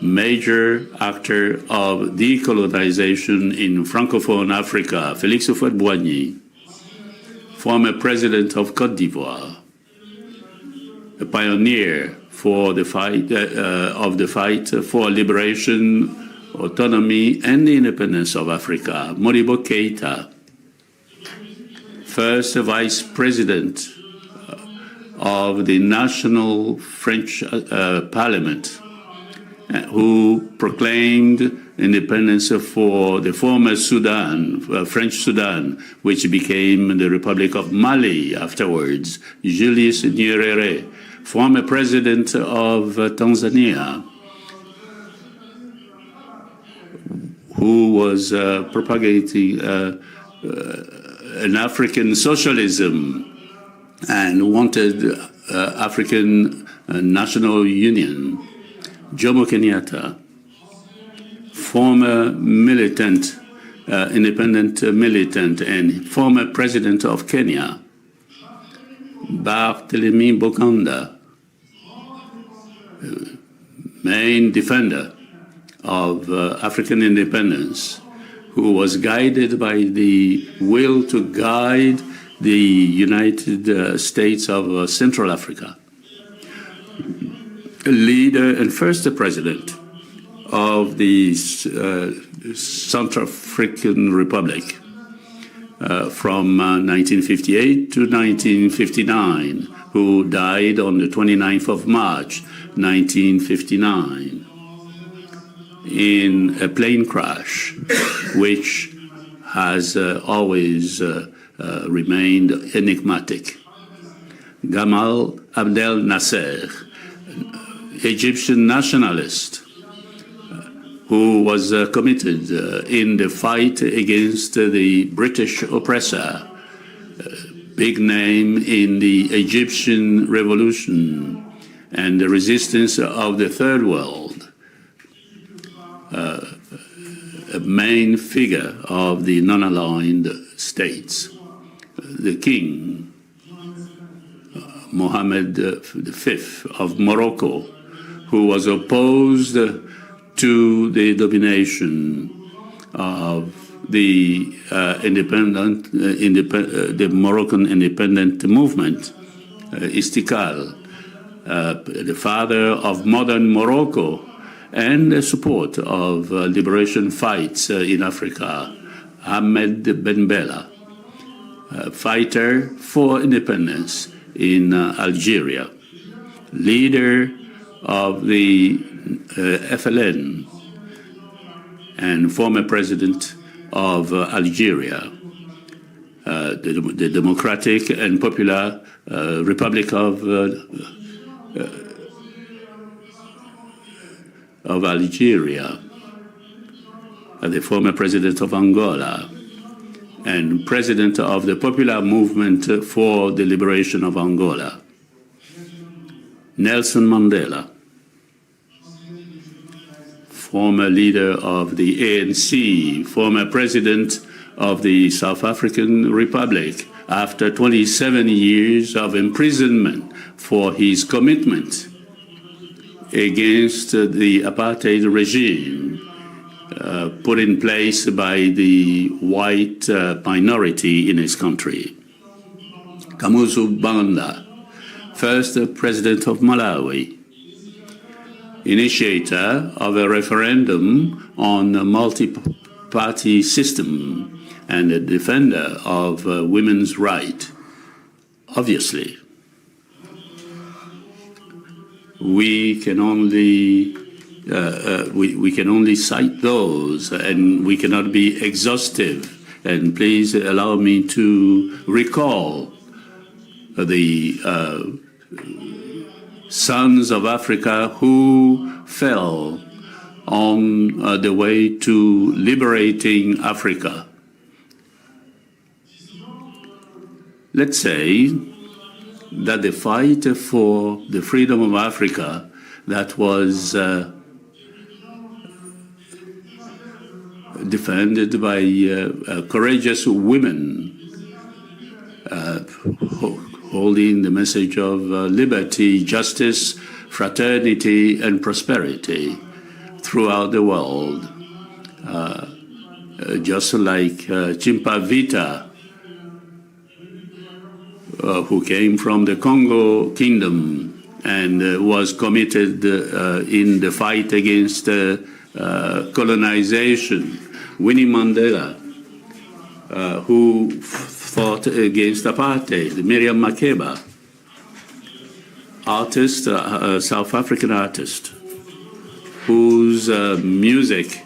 major actor of decolonization in Francophone Africa. Félix Houphouët-Boigny, former president of Côte d'Ivoire, a pioneer for the fight for liberation, autonomy, and the independence of Africa. Modibo Keïta, first vice president of the National French Parliament, who proclaimed independence for the former Sudan, French Sudan, which became the Republic of Mali afterwards. Julius Nyerere, former president of Tanzania, who was propagating an African socialism and wanted African national union. Jomo Kenyatta, former militant, independent militant, and former president of Kenya. Barthélemy Bokanda, main defender of African independence, who was guided by the will to guide the United States of Central Africa. leader and first president of the Central African Republic from 1958 to 1959, who died on the 29th of March, 1959, in a plane crash, which has always remained enigmatic. Gamal Abdel Nasser, Egyptian nationalist, who was committed in the fight against the British oppressor, big name in the Egyptian revolution and the resistance of the Third World, a main figure of the non-aligned states. The king, Mohammed V of Morocco, who was opposed to the domination of the the Moroccan independent movement, Istiqlal, the father of modern Morocco, and the support of liberation fights in Africa, Ahmed Ben Bella, fighter for independence in Algeria, leader of the FLN, and former president of Algeria, the Democratic and Popular Republic of Algeria, the former president of Angola, and president of the Popular Movement for the Liberation of Angola, Nelson Mandela, former leader of the ANC, former president of the South African Republic, after 27 years of imprisonment for his commitment against the apartheid regime put in place by the white minority in his country. Kamuzu Banda, first president of Malawi, initiator of a referendum on a multi-party system and a defender of women's rights. Obviously, we can only cite those, and we cannot be exhaustive. And please allow me to recall the sons of Africa who fell on the way to liberating Africa. Let's say that the fight for the freedom of Africa that was defended by courageous women holding the message of liberty, justice, fraternity, and prosperity throughout the world. Just like Chimpa Vita, who came from the Congo kingdom and was committed in the fight against colonization. Winnie Mandela, who fought against apartheid. Miriam Makeba, artist, South African artist, whose music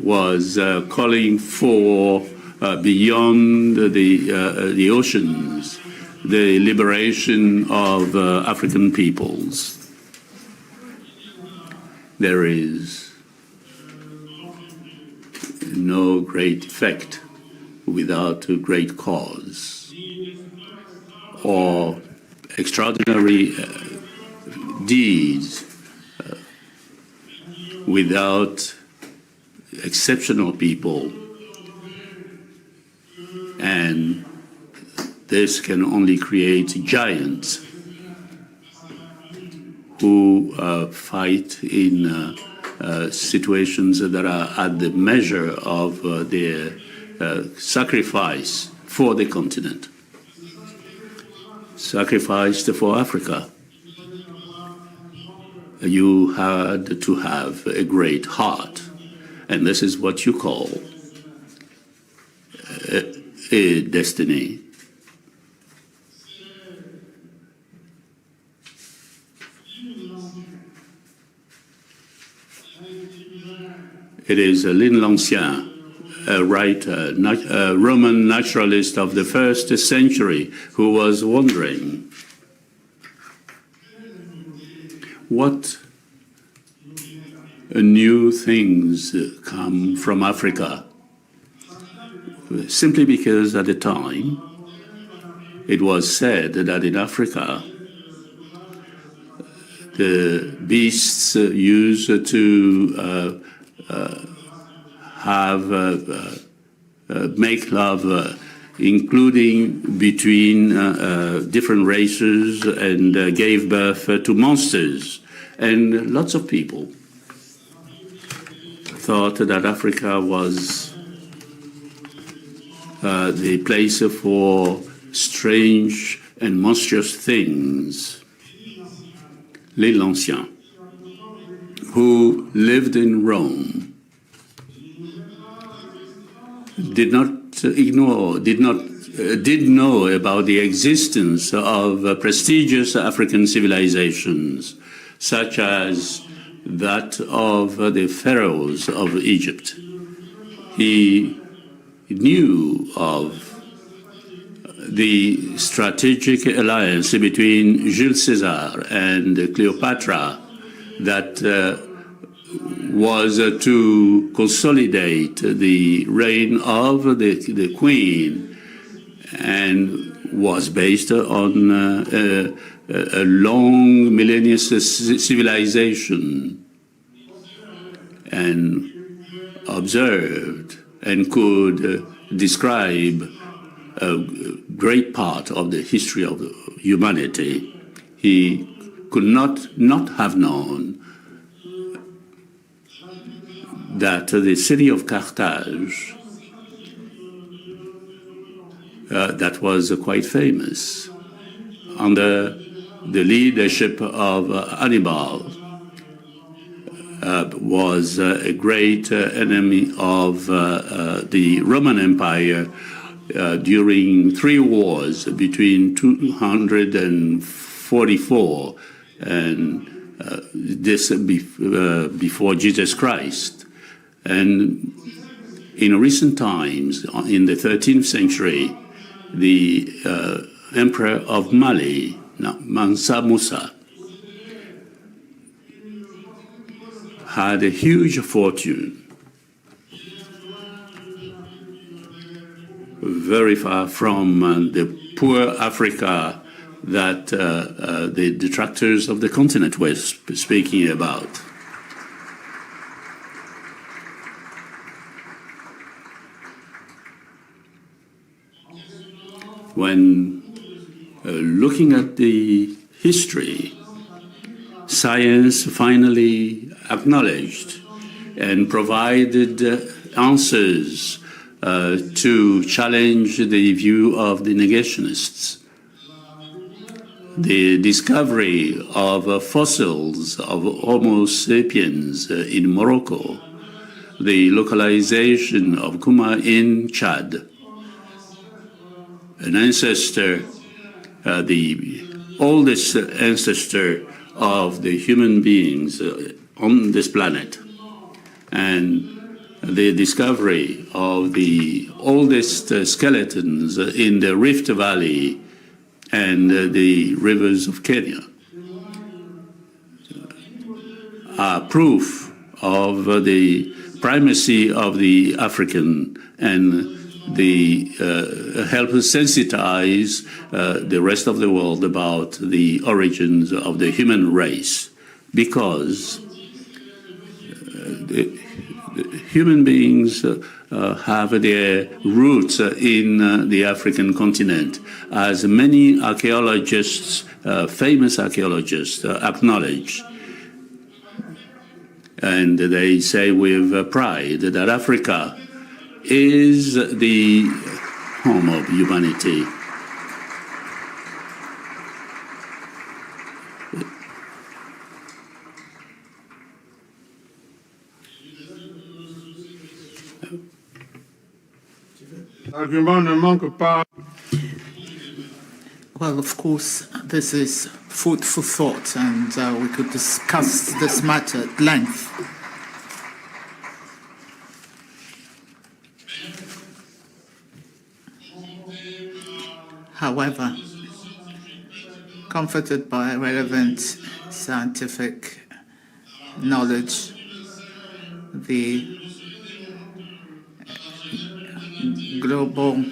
was calling for beyond the oceans, the liberation of African peoples. There is no great effect without a great cause, or extraordinary deeds without exceptional people. And this can only create giants who fight in situations that are at the measure of their sacrifice for the continent, sacrificed for Africa. you had to have a great heart. And this is what you call a destiny. It is Lin Lancien, a writer, a Roman naturalist of the 1st century, who was wondering what new things come from Africa, simply because at the time it was said that in Africa the beasts used to make love, including between different races, and gave birth to monsters. And lots of people thought that Africa was the place for strange and monstrous things. Lin Lancien, who lived in Rome, did know about the existence of prestigious African civilizations, such as that of the pharaohs of Egypt. He knew of the strategic alliance between Jules Caesar and Cleopatra that was to consolidate the reign of the queen, and was based on a long millennial civilization, and observed and could describe a great part of the history of humanity. He could not have known that the city of Carthage, that was quite famous, under the leadership of Hannibal, was a great enemy of the Roman Empire during 3 wars between 244 and this before Jesus Christ. And in recent times, in the 13th century, the emperor of Mali, Mansa Musa, had a huge fortune, very far from the poor Africa that the detractors of the continent were speaking about. When looking at the history, science finally acknowledged and provided answers to challenge the view of the negationists. The discovery of fossils of Homo sapiens in Morocco, the localization of Kuma in Chad, an ancestor, the oldest ancestor of the human beings on this planet, and the discovery of the oldest skeletons in the Rift Valley and the rivers of Kenya are proof of the primacy of the African, and the help sensitize the rest of the world about the origins of the human race, because the human beings have their roots in the African continent, as many archaeologists, famous archaeologists, acknowledge. And they say with pride that Africa is the home of humanity. arguments ne manquent pas. Well, of course, this is food for thought, and we could discuss this matter at length. However, comforted by relevant scientific knowledge, the global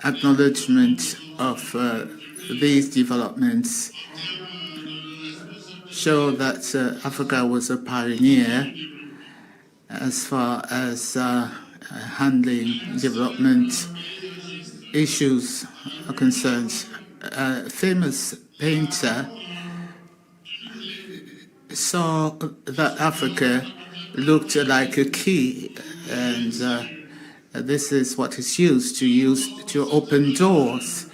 acknowledgement of these developments show that Africa was a pioneer as far as handling development issues are concerned. A famous painter saw that Africa looked like a key, and this is what is used to open doors.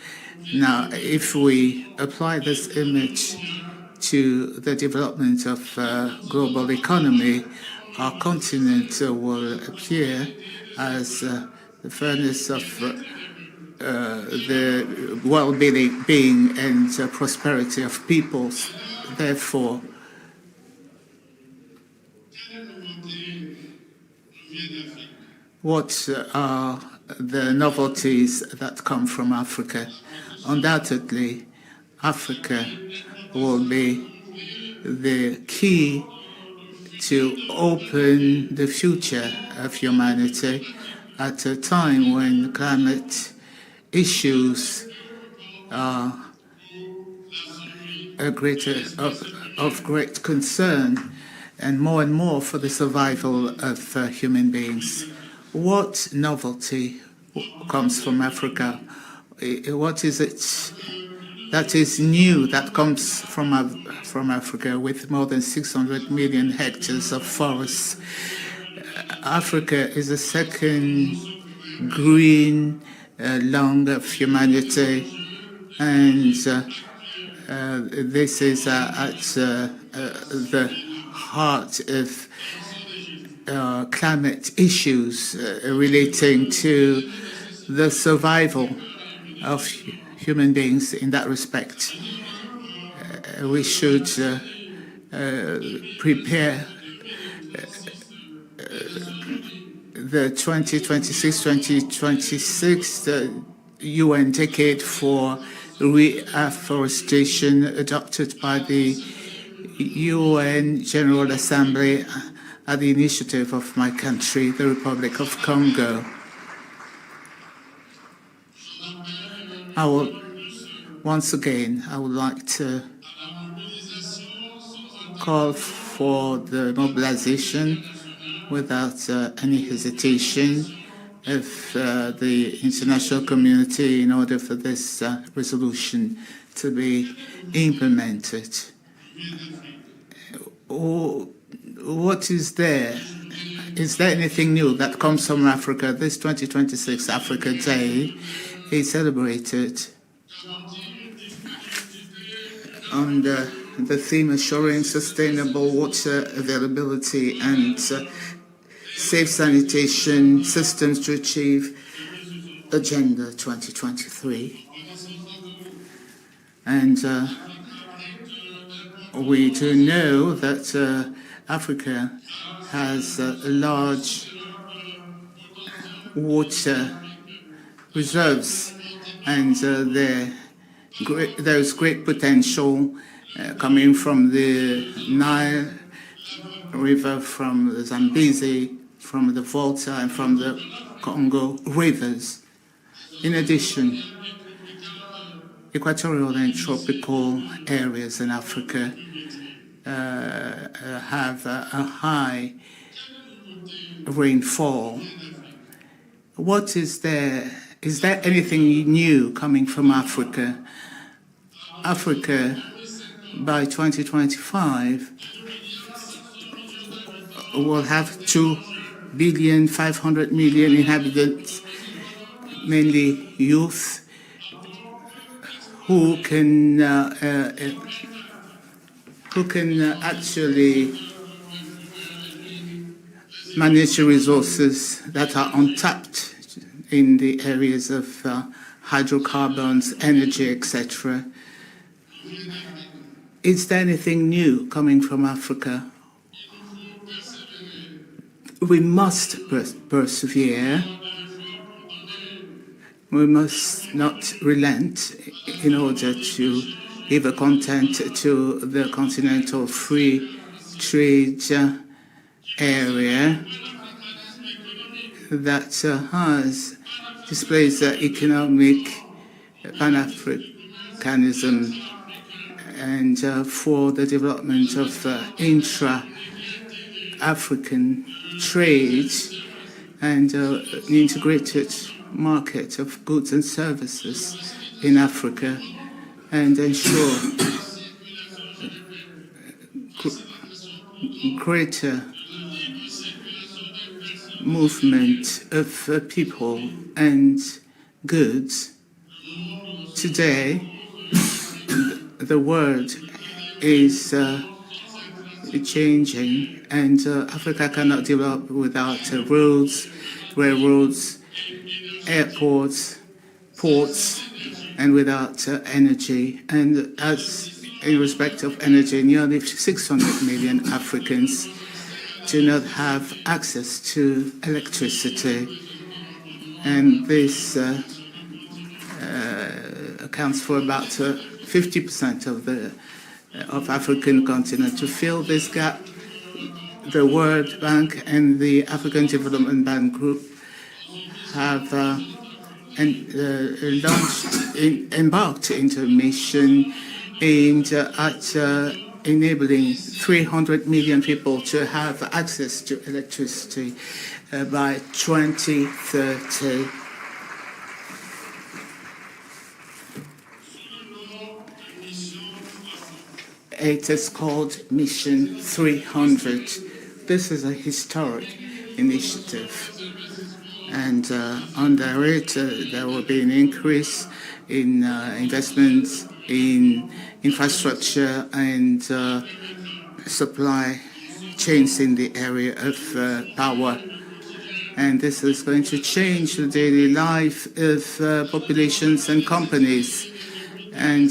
Now, if we apply this image to the development of global economy, our continent will appear as the furnace of the well-being and prosperity of peoples. Therefore, what are the novelties that come from Africa? Undoubtedly, Africa will be the key to open the future of humanity at a time when climate issues are of great concern, and more for the survival of human beings. What novelty comes from Africa? What is it that is new that comes from Africa with more than 600 million hectares of forests? Africa is the second green lung of humanity, and this is at the heart of climate issues relating to the survival of human beings in that respect. We should prepare the 2026 the UN decade for reforestation adopted by the UN General Assembly at the initiative of my country, the Republic of Congo. Once again, I would like to call for the mobilization without any hesitation of the international community in order for this resolution to be implemented. What is there? Is there anything new that comes from Africa? This 2026 Africa Day is celebrated under the theme assuring sustainable water availability and safe sanitation systems to achieve Agenda 2023. And we do know that Africa has large water reserves, and there's great potential coming from the Nile River, from the Zambezi, from the Volta, and from the Congo rivers. In addition, equatorial and tropical areas in Africa have a high rainfall. What is there? Is there anything new coming from Africa? Africa, by 2025, will have 2,500,000,000 inhabitants, mainly youth, who can actually manage the resources that are untapped in the areas of hydrocarbons, energy, etc. Is there anything new coming from Africa? We must persevere. We must not relent in order to give a content to the continental free trade area that displays economic Pan-Africanism and for the development of intra-African trade and an integrated market of goods and services in Africa, and ensure greater movement of people and goods. Today, the world is changing, and Africa cannot develop without roads, railroads, airports, ports, and without energy. And as in respect of energy, nearly 600 million Africans do not have access to electricity, and this accounts for about 50% of African continent. To fill this gap, the World Bank and the African Development Bank Group have embarked into a mission aimed at enabling 300 million people to have access to electricity by 2030. It is called Mission 300. This is a historic initiative, and under it there will be an increase in investments in infrastructure and supply chains in the area of power. And this is going to change the daily life of populations and companies. And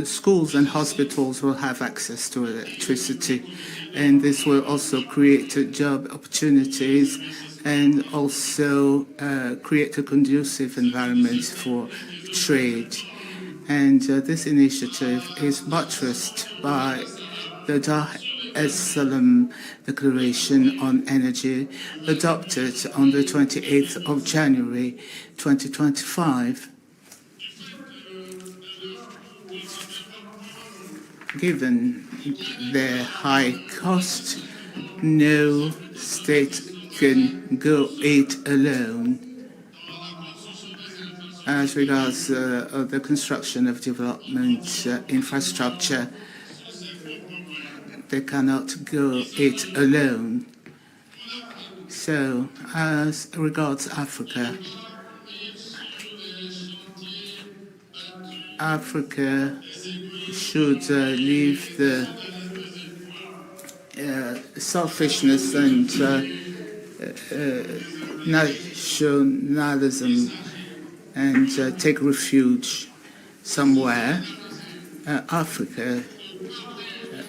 schools and hospitals will have access to electricity. And this will also create job opportunities and also create a conducive environment for trade. And this initiative is buttressed by the Dar es Salaam Declaration on Energy, adopted on the 28th of January 2025. Given their high cost, no state can go it alone. As regards the construction of development infrastructure, they cannot go it alone. So, as regards Africa, Africa should leave the selfishness and nationalism and take refuge somewhere. Africa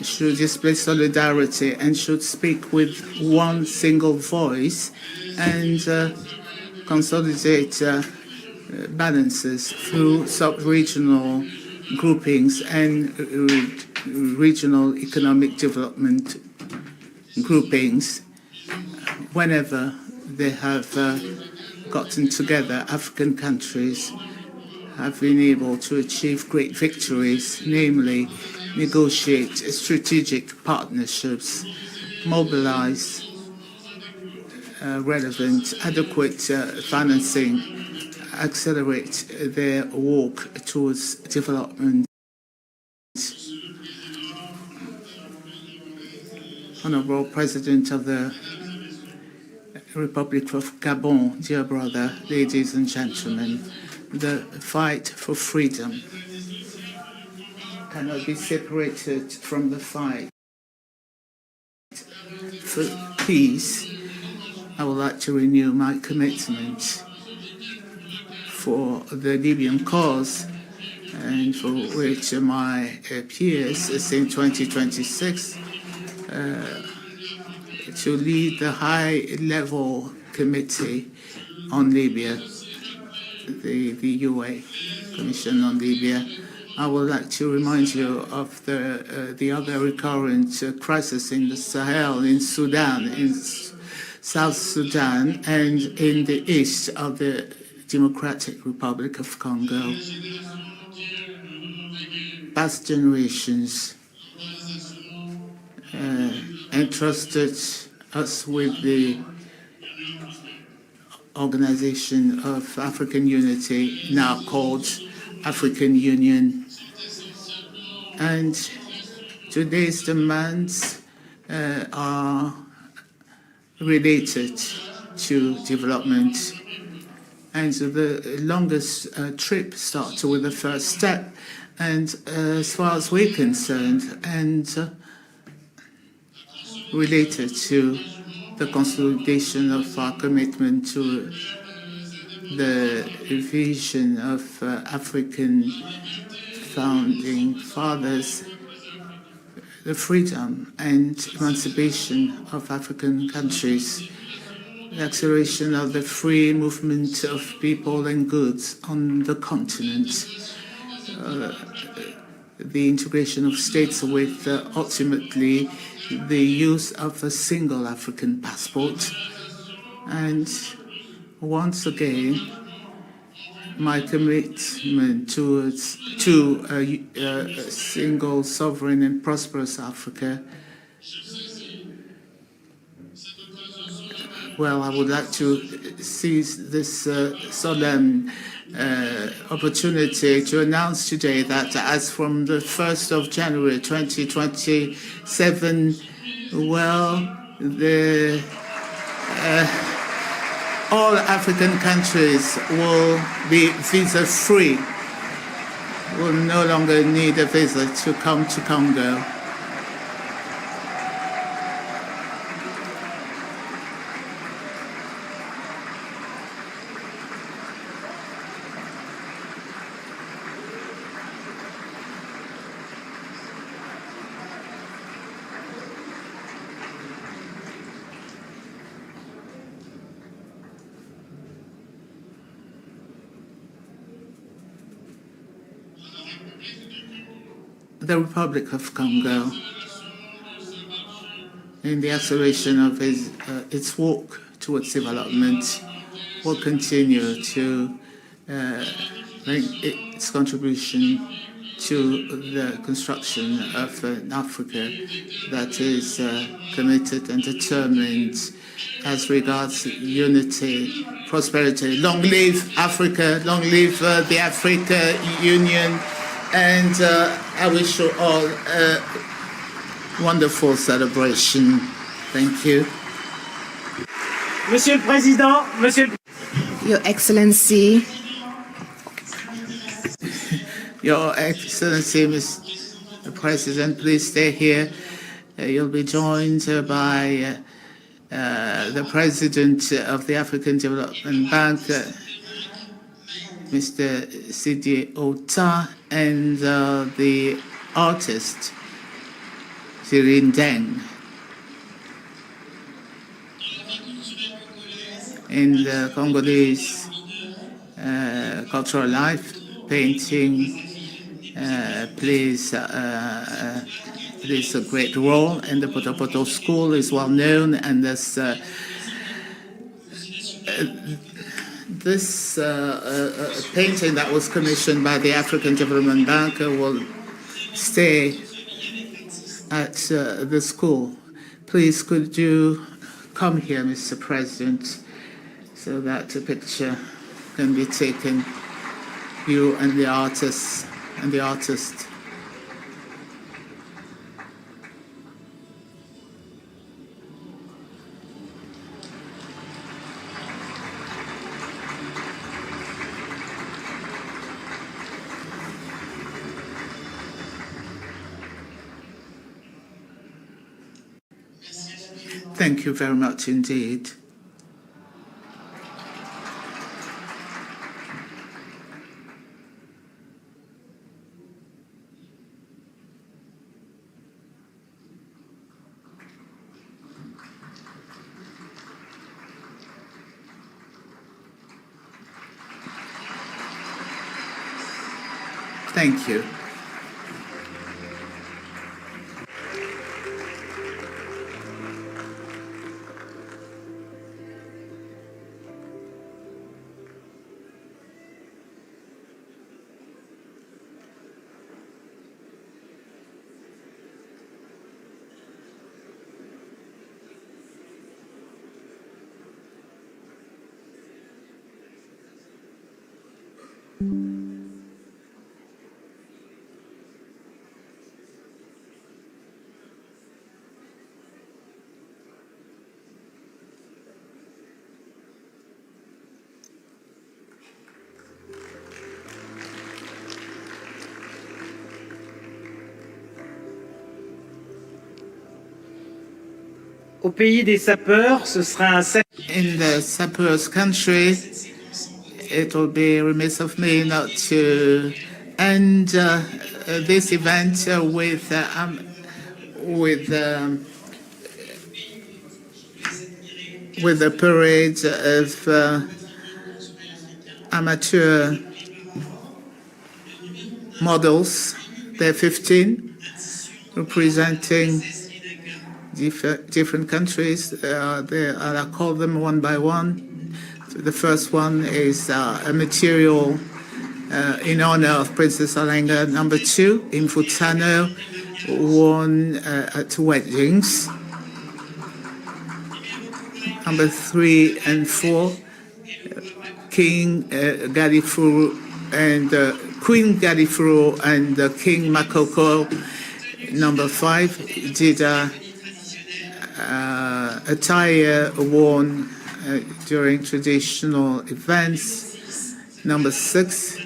should display solidarity and should speak with one single voice and consolidate balances through sub-regional groupings and regional economic development groupings. Whenever they have gotten together, African countries have been able to achieve great victories, namely negotiate strategic partnerships, mobilize relevant, adequate financing, accelerate their walk towards development. Honorable President of the Republic of Gabon, dear brother, ladies and gentlemen, the fight for freedom cannot be separated from the fight for peace. I would like to renew my commitment for the Libyan cause, and for which my peers since 2026 to lead the high-level committee on Libya, the UA Commission on Libya. I would like to remind you of the other recurrent crisis in the Sahel, in Sudan, in South Sudan, and in the east of the Democratic Republic of Congo. Past generations entrusted us with the Organization of African Unity, now called African Union. And today's demands are related to development. And so the longest trip starts with the first step. And as far as we're concerned, and related to the consolidation of our commitment to the vision of African founding fathers, the freedom and emancipation of African countries, the acceleration of the free movement of people and goods on the continent, the integration of states with ultimately the use of a single African passport. And once again, my commitment to a single, sovereign and prosperous Africa. Well, I would like to seize this solemn opportunity to announce today that as from the 1st of January 2027, well, all African countries will be visa-free, will no longer need a visa to come to Congo. The Republic of Congo, in the acceleration of its walk towards development, will continue to make its contribution to the construction of an Africa that is committed and determined as regards unity, prosperity. Long live Africa, long live the Africa Union. And I wish you all a wonderful celebration. Thank you. Monsieur le Président, Your Excellency. Your Excellency, Mr. President, please stay here. You'll be joined by the President of the African Development Bank, Mr. Sidi Ota, and the artist, Sirin Deng. In the Congolese cultural life, painting plays a great role, and the Potopoto School is well known, and this painting that was commissioned by the African Development Bank will stay at the school. Please, could you come here, Mr. President, so that a picture can be taken, you and the artist and the artist. Thank you very much indeed. Thank you. Au pays des sapeurs, ce sera un In the sappers country, it will be remiss of me not to end this event with the parade of amateur models. There are 15 representing different countries. I'll call them one by one. The first one is a material in honor of Princess Alenga. Number 2, Infutano, worn at weddings. Number 3 and 4, King Gadifuru and Queen Gadifuru and King Makoko. Number 5, Jida attire worn during traditional events. Number 6,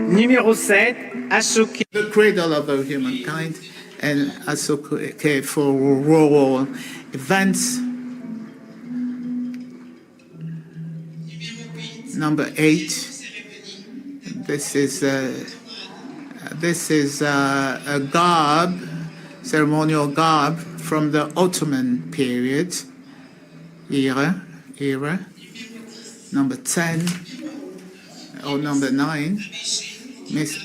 Numéro 7, Ashoke. The cradle of all humankind, and Ashoke for rural events. Number 8, this is a garb, ceremonial garb from the Ottoman period era. Number 10 or number 9, Miss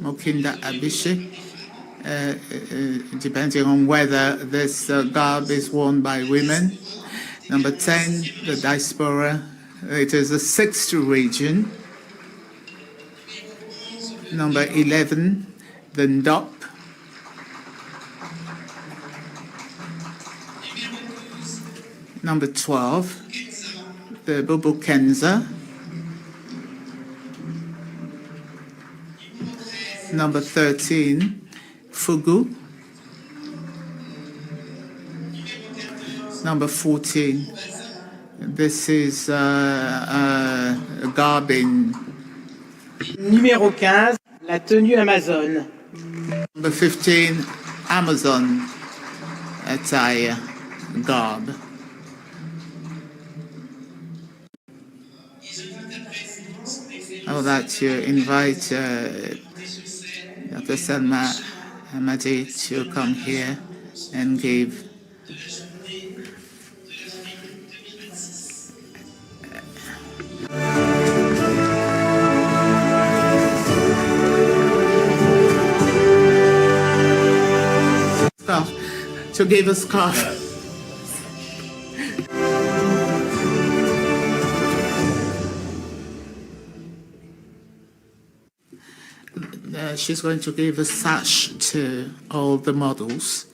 Mokinda Abishe, depending on whether this garb is worn by women. Number 10, the diaspora. It is the 6th region. Number 11, the Ndop. Number 12, the Bubukenza. Number 13, Fugu. Number 14, this is a garb in. Numéro 15, la tenue Amazon. Number 15, Amazon attire, garb. I would like to invite Dr. Salma Hamadi to come here and give a scarf. She's going to give a sash to all the models.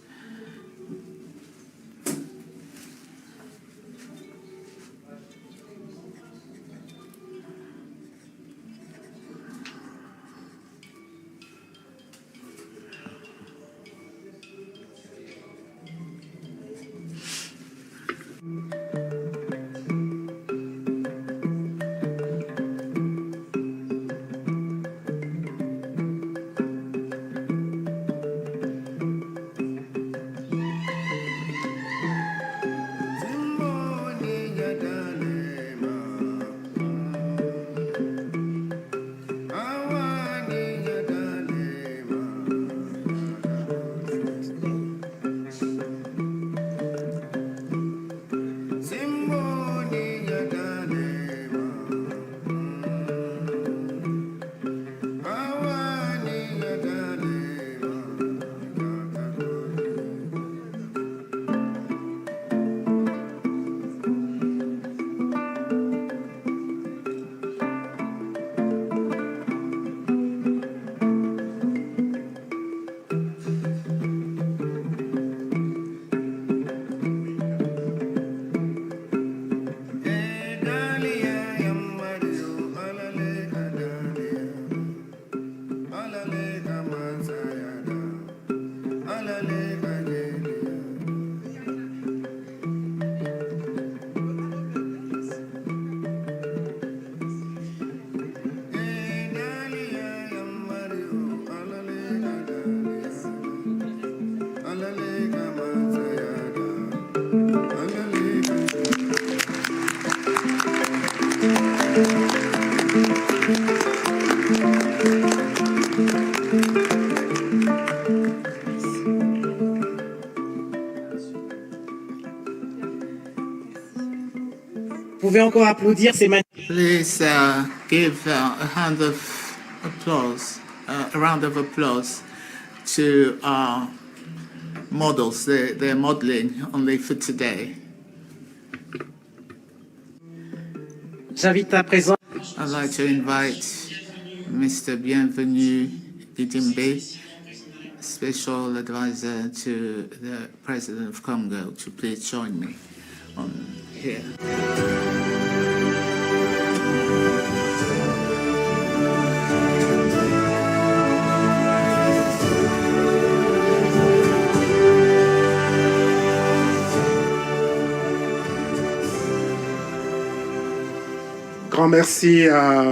Vous pouvez encore applaudir ces magnifiques. Please give a hand of applause, a round of applause to our models. They're modeling only for today. J'invite à présent I'd like to invite Mr. Bienvenu Didimbe, Special Advisor to the President of Congo, to please join me on here. Grand merci à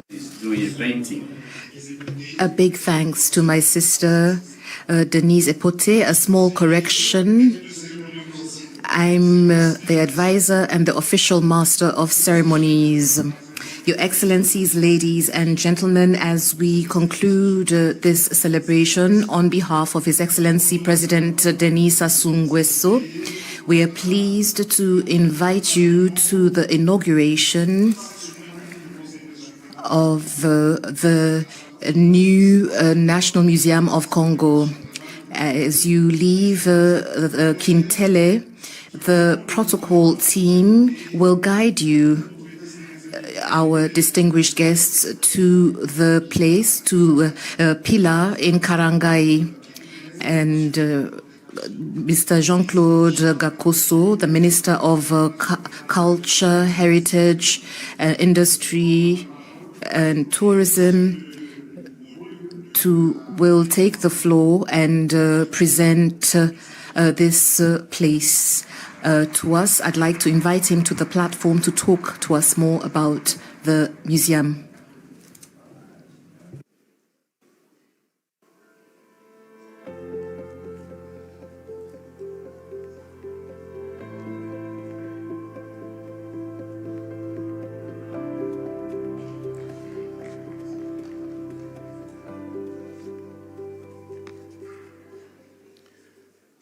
A big thanks to my sister, Denise Epote. A small correction. I'm the advisor and the official master of ceremonies. Your Excellencies, ladies and gentlemen, as we conclude this celebration on behalf of His Excellency President Denis Sassou Nguesso, we are pleased to invite you to the inauguration of the new National Museum of Congo. As you leave Kintele, the protocol team will guide you, our distinguished guests, to the place, to Pila in Karangai. And Mr. Jean-Claude Gakoso, the Minister of Culture, Heritage, Industry and Tourism, will take the floor and present this place to us. I'd like to invite him to the platform to talk to us more about the museum.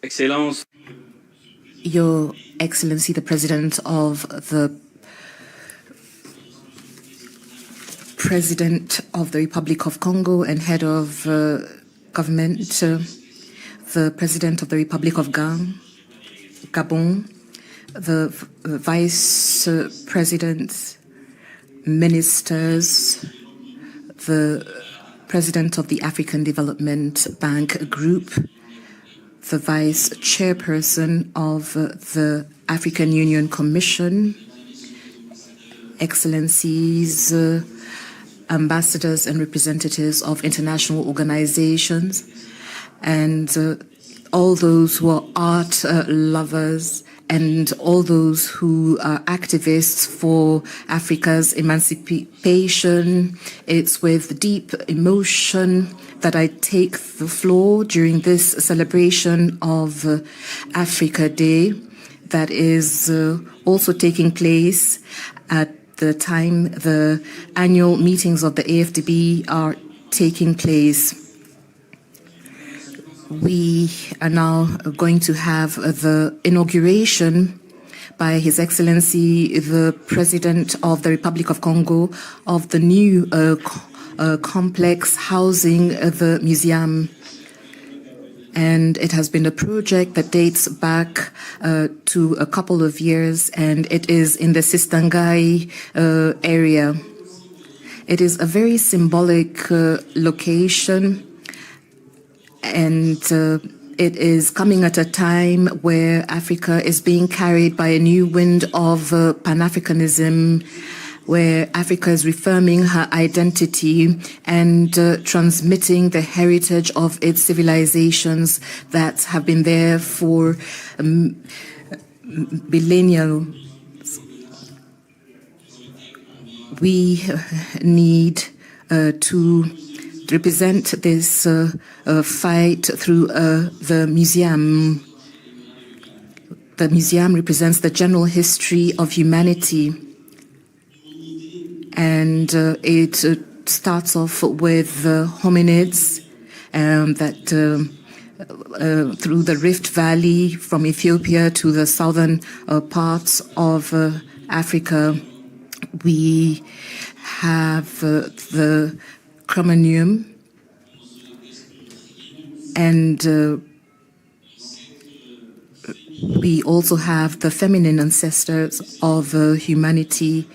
Excellence. Your Excellency, the President of the Republic of Congo and Head of Government, the President of the Republic of Gabon, the Vice Presidents, Ministers, the President of the African Development Bank Group, the Vice Chairperson of the African Union Commission, Excellencies, ambassadors and representatives of international organizations, and all those who are art lovers, and all those who are activists for Africa's emancipation. It's with deep emotion that I take the floor during this celebration of Africa Day that is also taking place at the time the annual meetings of the AFDB are taking place. We are now going to have the inauguration by His Excellency, the President of the Republic of Congo, of the new complex housing the museum. And it has been a project that dates back to a couple of years, and it is in the Sistangai area. It is a very symbolic location, and it is coming at a time where Africa is being carried by a new wind of Pan-Africanism, where Africa is reaffirming her identity and transmitting the heritage of its civilizations that have been there for millennia. We need to represent this fight through the museum. The museum represents the general history of humanity. and it starts off with hominids that through the Rift Valley from Ethiopia to the southern parts of Africa. We have the Cro-Magnon, and we also have the feminine ancestors of humanity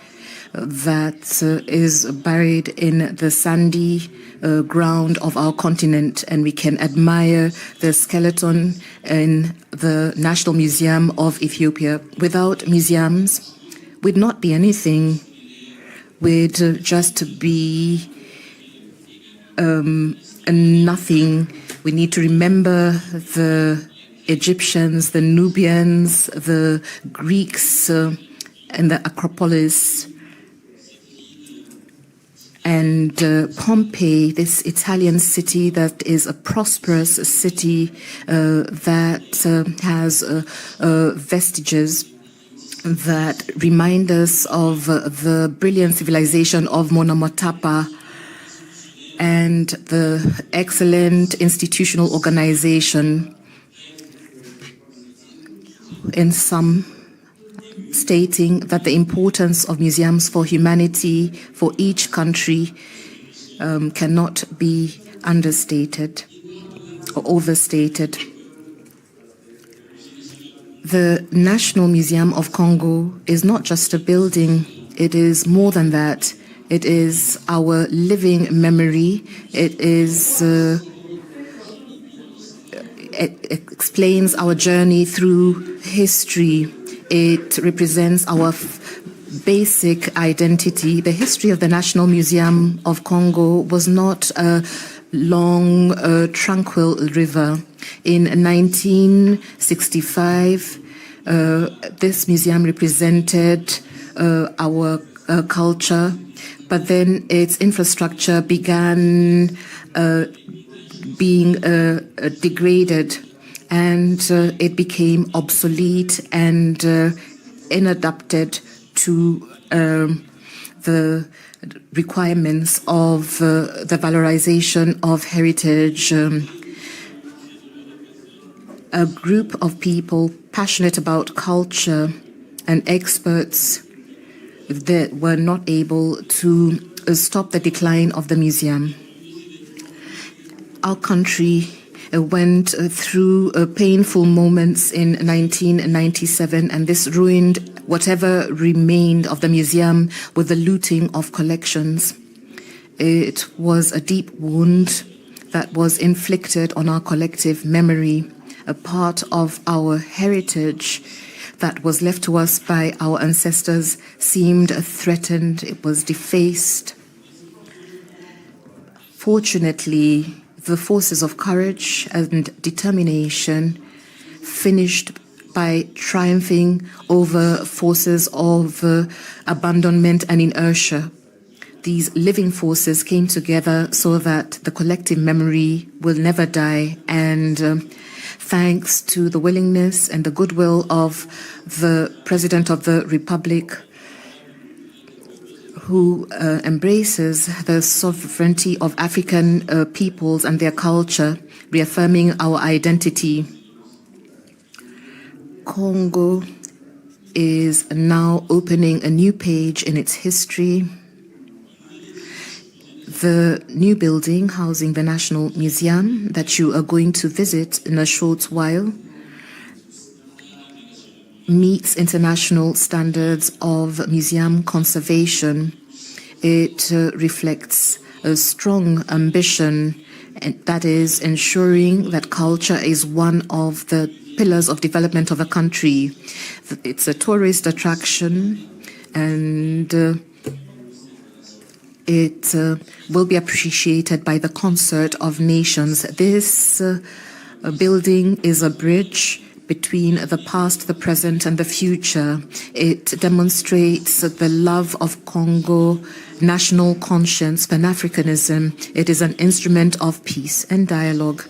that is buried in the sandy ground of our continent, and we can admire the skeleton in the National Museum of Ethiopia. Without museums, we'd not be anything. We'd just be nothing. We need to remember the Egyptians, the Nubians, the Greeks, and the Acropolis. And Pompeii, this Italian city that is a prosperous city that has vestiges that remind us of the brilliant civilization of Monomotapa and the excellent institutional organization. In some stating that the importance of museums for humanity for each country cannot be understated or overstated. The National Museum of Congo is not just a building, it is more than that. It is our living memory. It explains our journey through history. It represents our basic identity. The history of the National Museum of Congo was not a long, tranquil river. In 1965, this museum represented our culture, but then its infrastructure began being degraded, and it became obsolete and inadapted to the requirements of the valorization of heritage. A group of people passionate about culture and experts that were not able to stop the decline of the museum. Our country went through painful moments in 1997, and this ruined whatever remained of the museum with the looting of collections. It was a deep wound that was inflicted on our collective memory, a part of our heritage that was left to us by our ancestors seemed threatened, it was defaced. Fortunately, the forces of courage and determination finished by triumphing over forces of abandonment and inertia. These living forces came together so that the collective memory will never die, and thanks to the willingness and the goodwill of the President of the Republic, who embraces the sovereignty of African peoples and their culture, reaffirming our identity. Congo is now opening a new page in its history. The new building housing the National Museum that you are going to visit in a short while meets international standards of museum conservation. It reflects a strong ambition, and that is ensuring that culture is one of the pillars of development of a country. It's a tourist attraction, and it will be appreciated by the concert of nations. This building is a bridge between the past, the present, and the future. It demonstrates the love of Congo, national conscience, Pan-Africanism. It is an instrument of peace and dialogue.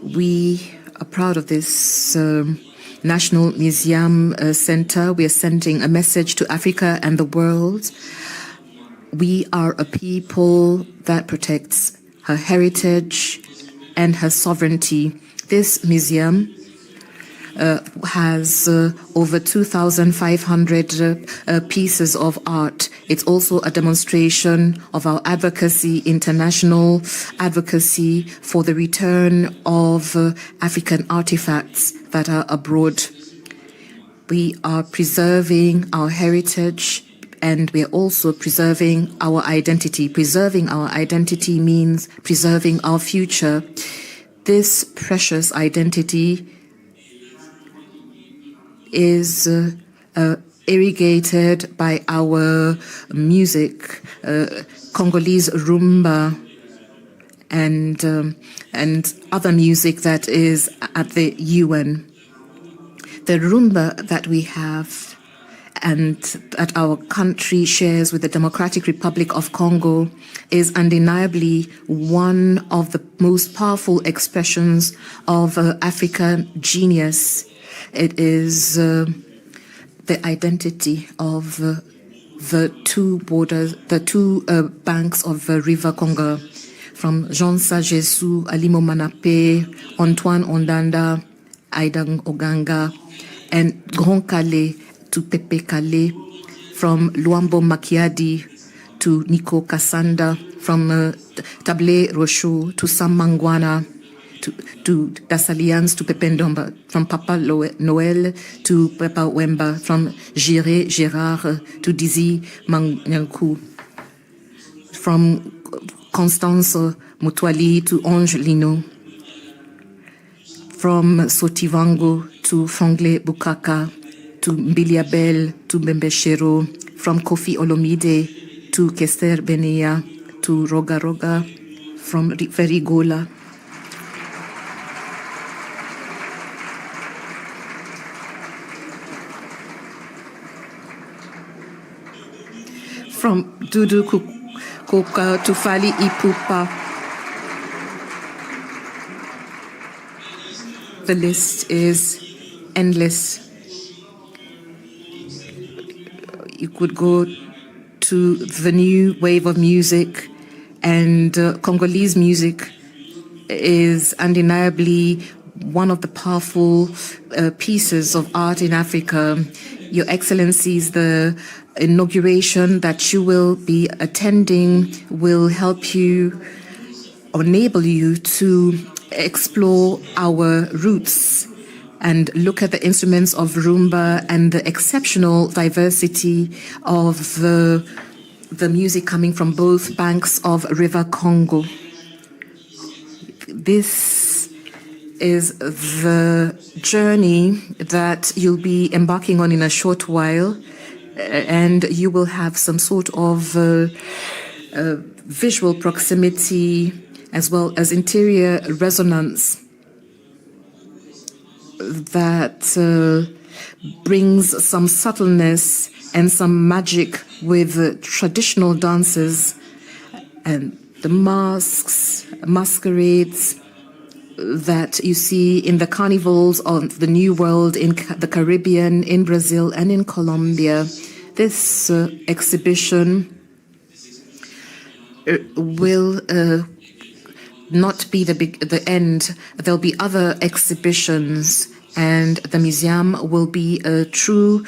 We are proud of this National Museum Center, we are sending a message to Africa and the world. We are a people that protects her heritage and her sovereignty. This museum has over 2,500 pieces of art. It's also a demonstration of our advocacy, international advocacy for the return of African artifacts that are abroad. We are preserving our heritage and we are also preserving our identity. Preserving our identity means preserving our future. This precious identity is irrigated by our music, Congolese rumba, and other music that is at the UN. The rumba that we have and that our country shares with the Democratic Republic of Congo is undeniably one of the most powerful expressions of African genius. It is the identity of the two borders, the two banks of the River Congo, from Jean Sagesu, Alimo Manape, Antoine Ondanda, Aidang Oganga, and Grand Calais to Pepe Calais, from Luambo Makiadi to Nico Kassanda, from Table Rochou to Sam Mangwana, to Dassalians to Pepe Ndomba, from Papa Noel to Papa Wemba, from Giré Gérard to Dizzy Manyankou, from Constance Mutwali to Ange Lino, from Sotivango to Fongle Bukaka, to Mbiliabel to Mbembeshero, from Kofi Olomide to Kester Benea, to Roga Roga, from Ferigola. From Dudu Koka to Fali Ipupa. The list is endless. You could go to the new wave of music, and Congolese music is undeniably one of the powerful pieces of art in Africa. Your Excellencies, the inauguration that you will be attending will help you, enable you to explore our roots and look at the instruments of rumba and the exceptional diversity of the music coming from both banks of River Congo. This is the journey that you'll be embarking on in a short while, and you will have some sort of visual proximity as well as interior resonance that brings some subtleness and some magic with traditional dances and the masks, masquerades that you see in the carnivals of the New World, in the Caribbean, in Brazil, and in Colombia. This exhibition will not be the end. There'll be other exhibitions, and the museum will be a true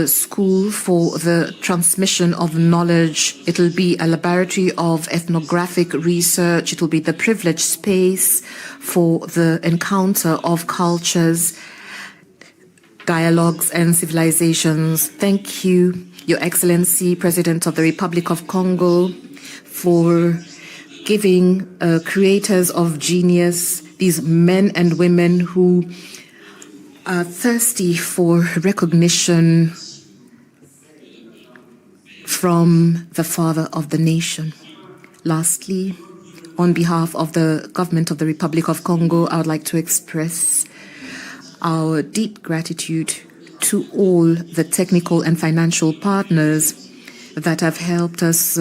school for the transmission of knowledge. It'll be a laboratory of ethnographic research. It'll be the privileged space for the encounter of cultures, dialogues, and civilizations. Thank you, Your Excellency, President of the Republic of Congo, for giving creators of genius, these men and women who are thirsty for recognition from the father of the nation. Lastly, on behalf of the government of the Republic of Congo, I would like to express our deep gratitude to all the technical and financial partners that have helped us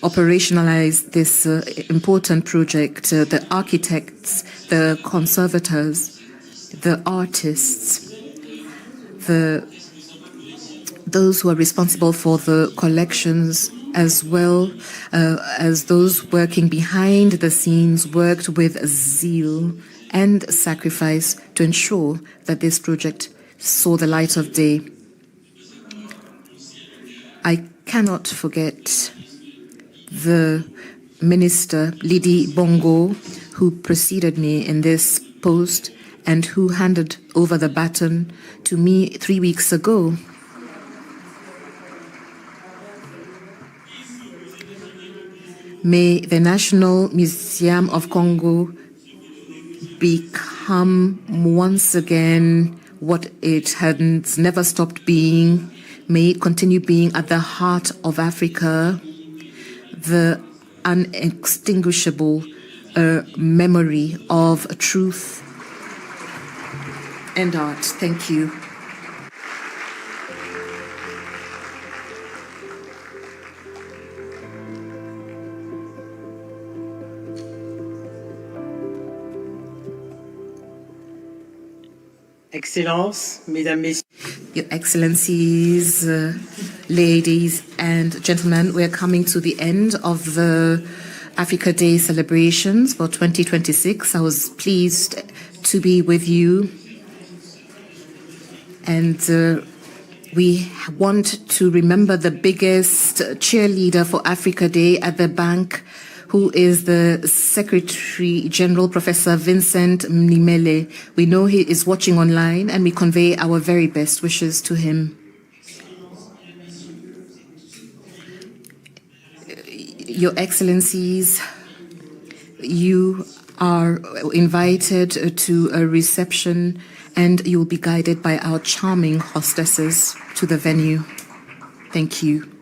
operationalize this important project, the architects, the conservators, the artists those who are responsible for the collections, as well as those working behind the scenes, worked with zeal and sacrifice to ensure that this project saw the light of day. I cannot forget the Minister Lydie Bongo, who preceded me in this post and who handed over the baton to me 3 weeks ago. May the National Museum of Congo become once again what it has never stopped being. May it continue being at the heart of Africa, the unextinguishable memory of truth and art. Thank you. Excellences, Mesdames, Messieurs. Your Excellencies, ladies and gentlemen, we're coming to the end of the Africa Day celebrations for 2026. I was pleased to be with you. And we want to remember the biggest cheerleader for Africa Day at the bank, who is the Secretary General, Professor Vincent Mnimele. We know he is watching online, and we convey our very best wishes to him. Your Excellencies, you are invited to a reception, and you will be guided by our charming hostesses to the venue. Thank you.